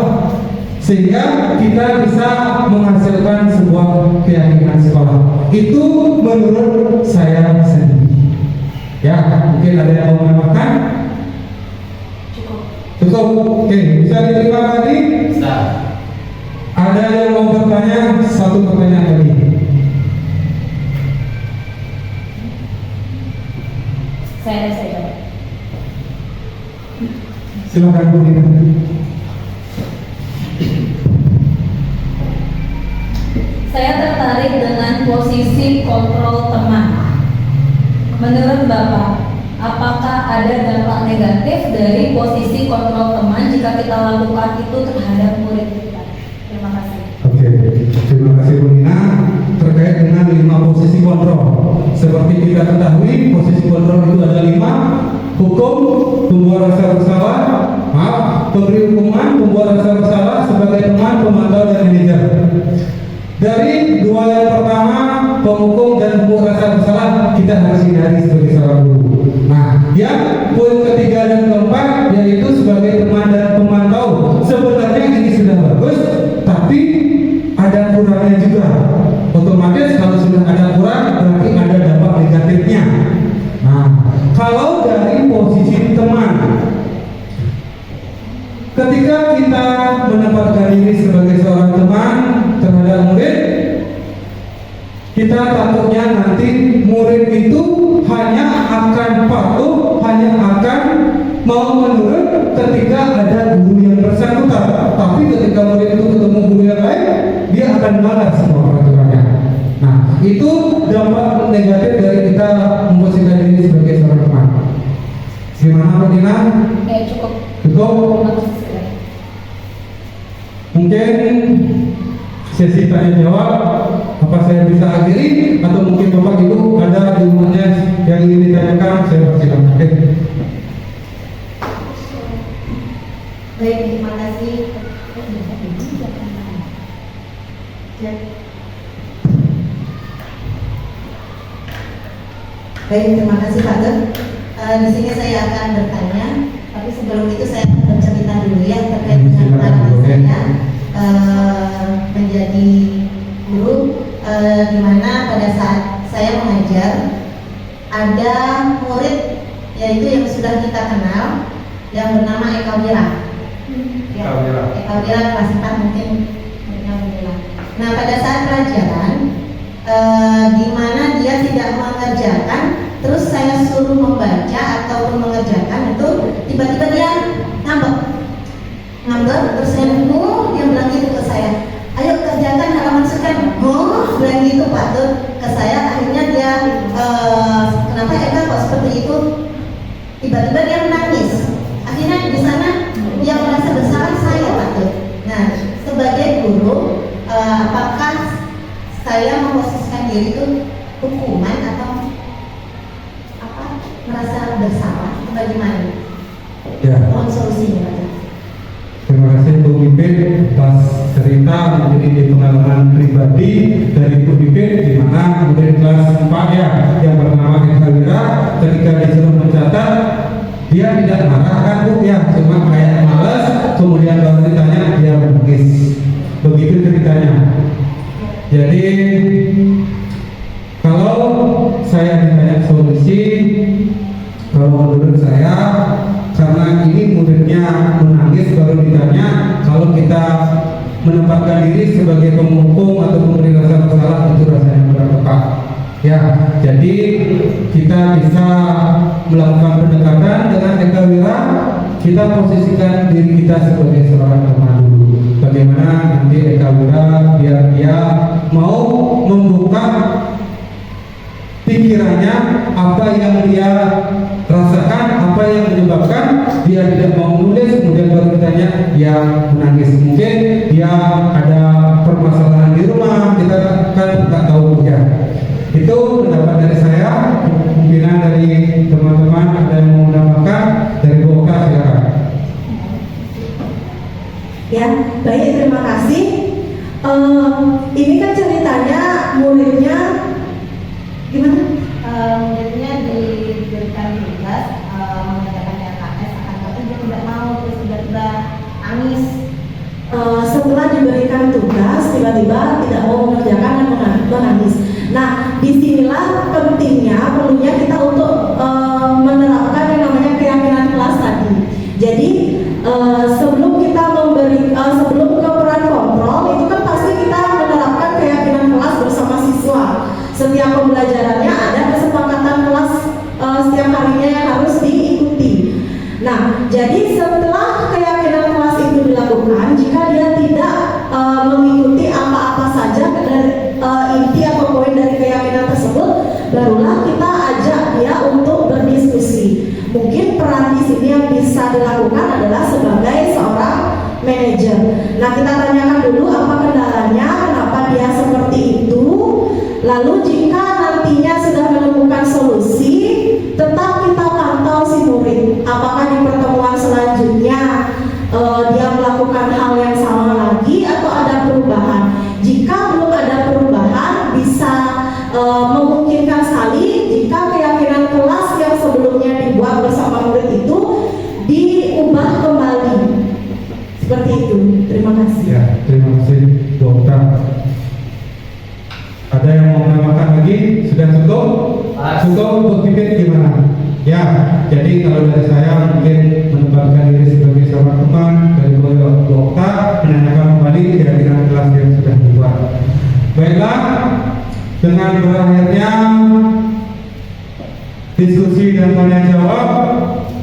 sehingga kita bisa menghasilkan sebuah keyakinan sekolah. Itu menurut saya sendiri. Ya, mungkin ada yang mau menambahkan? Cukup. Oke, bisa diterima tadi? Bisa. Ada yang mau bertanya? Satu pertanyaan lagi. Saya. Silakan Bu Nina. Saya tertarik dengan posisi kontrol teman. Menurut Bapak, apakah ada dampak negatif dari posisi kontrol teman jika kita lakukan itu terhadap murid kita? Terima kasih. Oke, terima kasih Bu Nina. Terkait dengan 5 posisi kontrol, seperti kita ketahui posisi kontrol itu ada 5: hukum, pembuat rasa bersalah, pemberi hukuman, pembuat rasa bersalah sebagai teman, pemantau dan manajer. Dari 2 yang pertama, penghukum dan pembuat rasa bersalah, kita harus hindari sebagai seorang guru. Nah, yang poin ketiga dan keempat yaitu sebagai teman dan pemantau. Sebenarnya ini sudah bagus, tapi ada kurangnya juga. Otomatis kalau sudah ada kurang, berarti ada dampak negatifnya. Nah, kalau dari posisi teman, ketika kita menempatkan diri sebagai seorang teman terhadap murid, kita takutnya nanti murid itu hanya akan patuh, hanya akan mau menurut ketika ada guru yang bersangkutan. Tapi ketika murid itu ketemu guru yang lain, dia akan malas semua peraturannya. Nah, itu dampak negatif dari kita memposisikan diri sebagai seorang teman. Gimana Pak Dina? Cukup. Cukup. Mungkin sesi tanya jawab apa saya bisa akhiri, atau mungkin Bapak Ibu ada di rumahnya yang ingin ditanyakan, saya persilakan. Baik, terima kasih. Baik, terima kasih Pak Gen. Di sini saya akan bertanya, tapi sebelum itu saya akan bercerita dulu ya terkait dengan pengalaman saya menjadi guru, di mana pada saat saya mengajar ada murid yaitu yang sudah kita kenal yang bernama Eka Wira. Eka Wira kelas 4 mungkin. Nah, pada saat pelajaran di mana dia tidak mengerjakan, terus saya suruh membaca ataupun mengerjakan, itu tiba-tiba dia ngambek, terus saya dia bilang gitu ke saya, ayo kerjakan halaman sekian. Bilang gitu Pak tuh ke saya. Akhirnya dia kenapa Eka kok seperti itu, tiba-tiba dia menangis. Akhirnya di sana yang merasa bersalah saya Pak tuh. Nah, sebagai guru, apakah saya memposisikan diri itu hukuman atau merasa bersalah, bagaimana? Ya. Mohon solusinya Pak. Terima kasih Bu Pipin atas cerita menjadi pengalaman pribadi dari Bu Pipin, di mana murid kelas 4 ya yang bernama Eka Wira, ketika disuruh mencatat dia tidak marah kan Bu ya, cuma kayak malas, kemudian baru ditanya begitu ceritanya. Jadi kalau saya ditanya solusi, kalau menurut saya, karena ini muridnya menangis baru ditanya, kalau kita menempatkan diri sebagai penghukum atau memberi rasa bersalah, itu rasanya kurang tepat. Ya, jadi kita bisa melakukan pendekatan dengan Eka Wira. Kita posisikan diri kita sebagai seorang pemandu. Bagaimana nanti Eka Wira biar dia mau membuka pikirannya, apa yang dia rasakan, apa yang menyebabkan dia tidak mau menulis, kemudian baru ditanya dia menangis. Mungkin dia ada permasalahan di rumah, kita kan nggak tahu ya. Itu pendapat dari saya. Kemungkinan dari teman-teman ada yang mau menambahkan, dari Boka silakan. Ya, baik, terima kasih. Ini kan ceritanya muridnya gimana? Muridnya diberikan tugas mengerjakan RKS, akan tapi dia tidak mau, terus tiba-tiba nangis. Setelah diberikan tugas, tiba-tiba tidak mau mengerjakan dan menangis. Nah, disinilah pentingnya, perlunya kita untuk menerapkan yang namanya keyakinan kelas tadi. Jadi sebelum kita sebelum ke peran kontrol, itu kan pasti kita menerapkan keyakinan kelas bersama siswa. Setiap pembelajarannya ada kesepakatan kelas setiap harinya yang harus diikuti. Nah, jadi setelah keyakinan kelas itu dilakukan, jika dia tidak mengikuti apa-apa saja dari inti atau poin dari keyakinan tersebut, barulah kita ajak dia untuk berdiskusi. Mungkin peran di sini yang bisa dilakukan adalah sebagai seorang manajer. Nah, kita tanyakan dulu apa kendalanya, kenapa dia seperti itu. Lalu jika nantinya sudah menemukan solusi, tetap kita pantau si murid. Apakah di pertemuan selanjutnya dia melakukan hal yang sama lagi atau ada perubahan. Jika belum ada perubahan, bisa memungkinkan sekali jika keyakinan kelas yang sebelumnya dibuat bersama murid itu diubah kembali. Seperti itu. Terima kasih. Ya, terima kasih Dokter. Ada yang mau menambahkan lagi? Sudah cukup? Cukup untuk pipit gimana? Ya, jadi kalau dari saya mungkin menempatkan diri sebagai seorang teman dari Dokter, menanyakan kembali keyakinan kelas yang sudah dibuat. Baiklah, dengan berakhirnya diskusi dan tanya jawab,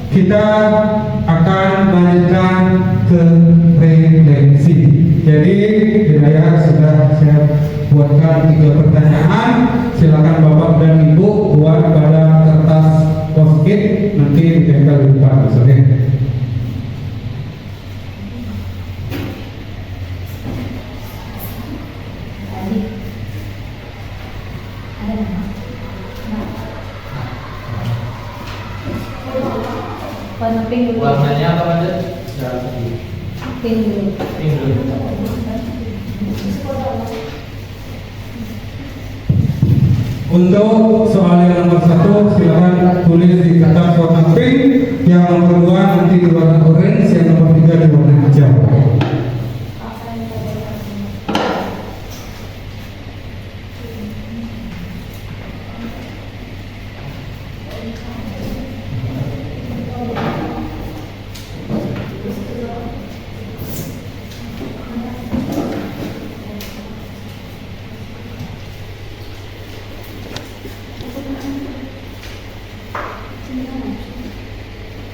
kita akan lanjutkan ke refleksi. Jadi Hidayah sudah saya buatkan 3 pertanyaan. Silakan Bapak dan Ibu buat pada kertas post-it, nanti ditempel di depan. Oke. Warna pink dulu. Warnanya apa Pak? Pink dulu. Pink dulu. Untuk soal yang nomor 1 silakan tulis di kertas warna pink, yang nomor 2 nanti di warna orange, yang nomor 3 di warna hijau.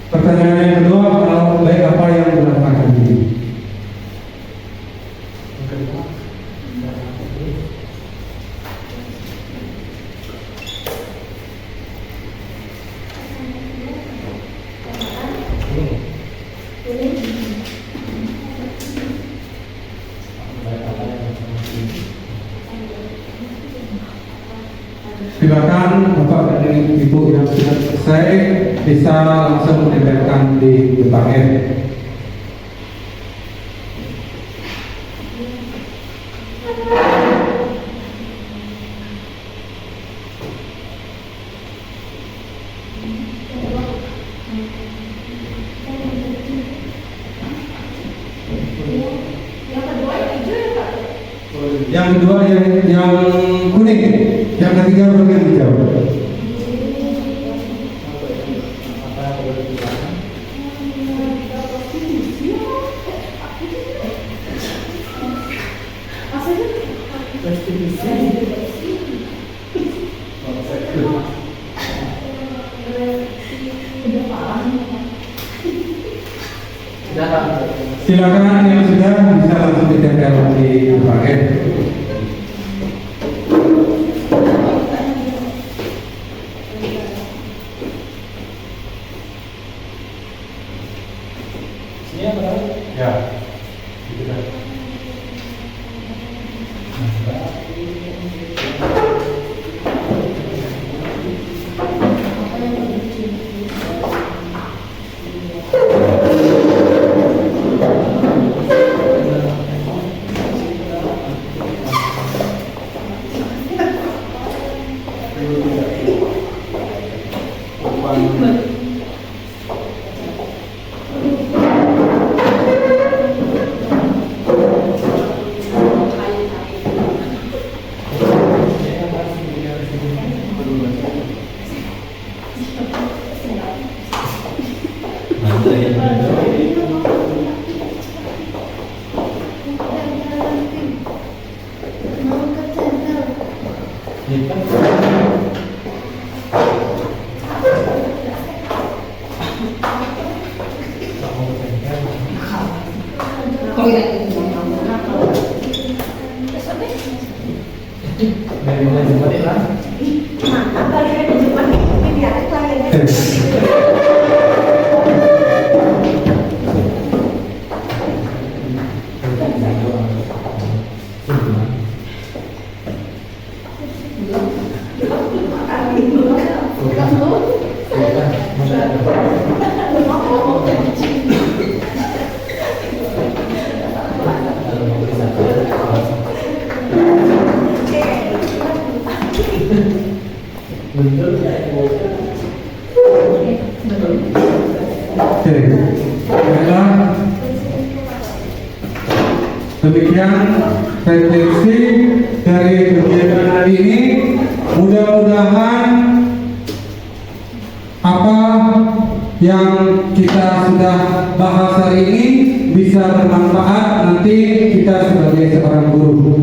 Pertanyaan yang kedua, kalau baik apa yang dilakukan ini? Silakan Bapak dan Ibu yang sudah selesai bisa langsung menempelkan di depannya. Yang kedua hijau ya Pak? ketiga bagian hijau. Silakan yang sudah bisa langsung ditempel di paket. Ya. Demikian refleksi dari kegiatan hari ini. Mudah-mudahan apa yang kita sudah bahas hari ini bisa bermanfaat nanti kita sebagai seorang guru.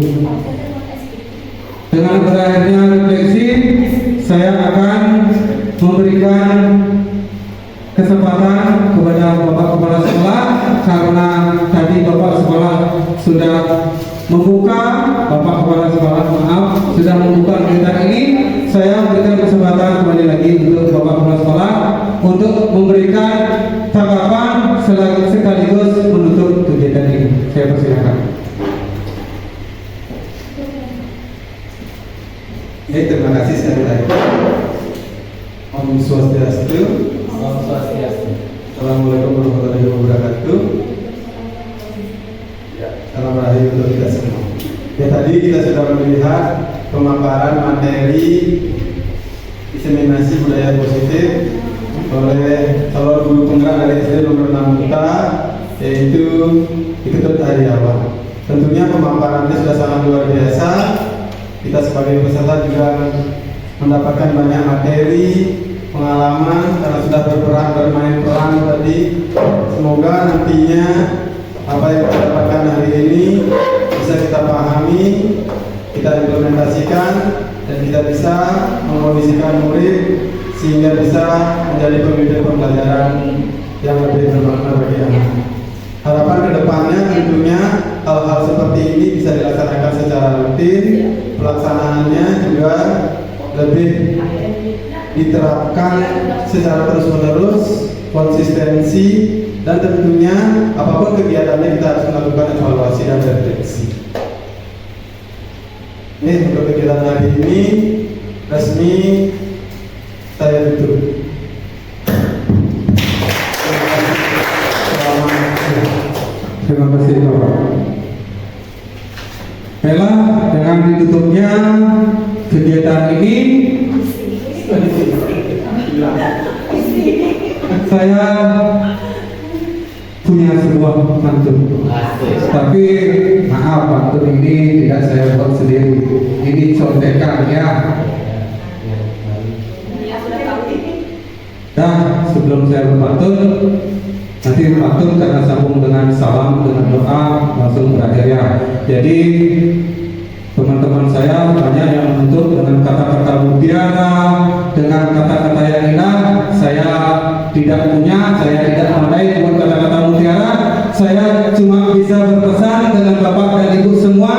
Dengan berakhirnya refleksi, saya akan memberikan kesempatan kepada Bapak Kepala Sekolah, karena tadi Bapak Sekolah sudah membuka, Bapak Kepala Sekolah sudah membuka kegiatan ini. Saya memberikan kesempatan kembali lagi untuk Bapak Kepala Sekolah untuk memberikan tanggapan sekaligus menutup kegiatan ini. Saya persilakan. Terima kasih sekali lagi. Om Swastiastu. Assalamualaikum warahmatullahi wabarakatuh. Salam rahayu untuk kita semua. Ya, tadi kita sudah melihat pemaparan materi diseminasi budaya positif oleh calon guru penggerak dari SD nomor 6 Kuta, yaitu Iketut Hariawan. Tentunya pemaparannya sudah sangat luar biasa. Kita sebagai peserta juga mendapatkan banyak materi, pengalaman, karena sudah bermain peran tadi. Semoga nantinya apa yang kita dapatkan hari ini bisa kita pahami, kita implementasikan, dan kita bisa mengkondisikan murid sehingga bisa menjadi pemimpin pembelajaran yang lebih bermakna bagi anak. Harapan kedepannya tentunya hal-hal seperti ini bisa dilaksanakan secara rutin, pelaksanaannya juga lebih diterapkan secara terus-menerus, konsistensi, dan tentunya apapun kegiatannya kita harus melakukan evaluasi dan refleksi. Ini untuk kegiatan hari ini resmi saya tutup. Terima kasih Bapak. Baiklah, dengan ditutupnya kegiatan ini, saya punya sebuah pantun. Tapi maaf, pantun ini tidak saya buat sendiri. Ini contekan ya. saya berpantun, nanti berpantun karena sambung dengan salam, dengan doa langsung berakhir ya. Jadi teman-teman saya banyak yang menuntut dengan kata-kata mutiara, dengan kata-kata yang indah. Saya tidak punya, saya tidak pandai buat kata-kata mutiara. Saya cuma bisa berpesan dengan Bapak dan Ibu semua.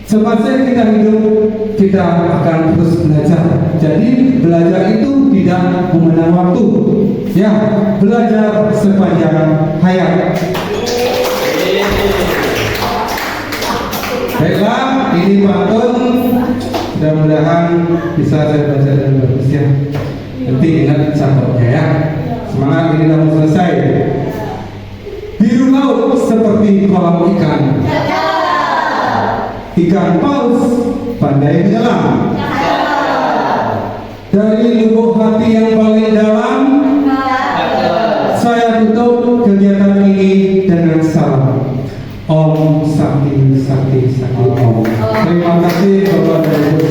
Semasa kita hidup, kita akan terus belajar. Jadi belajar itu tidak mengenal waktu, ya, belajar sepanjang hayat. Baiklah, ini pantun. Mudah-mudahan bisa saya baca dengan bagus ya. Nanti ingat contohnya ya. Semangat, ini sudah mau selesai. Biru laut seperti kolam ikan. Ikan paus pandai menyelam. Dari lubuk hati yang paling dalam, saya tutup kegiatan ini dengan salam. Om Sakti Sakti Sakti Om. Terima kasih Bapak dan Ibu.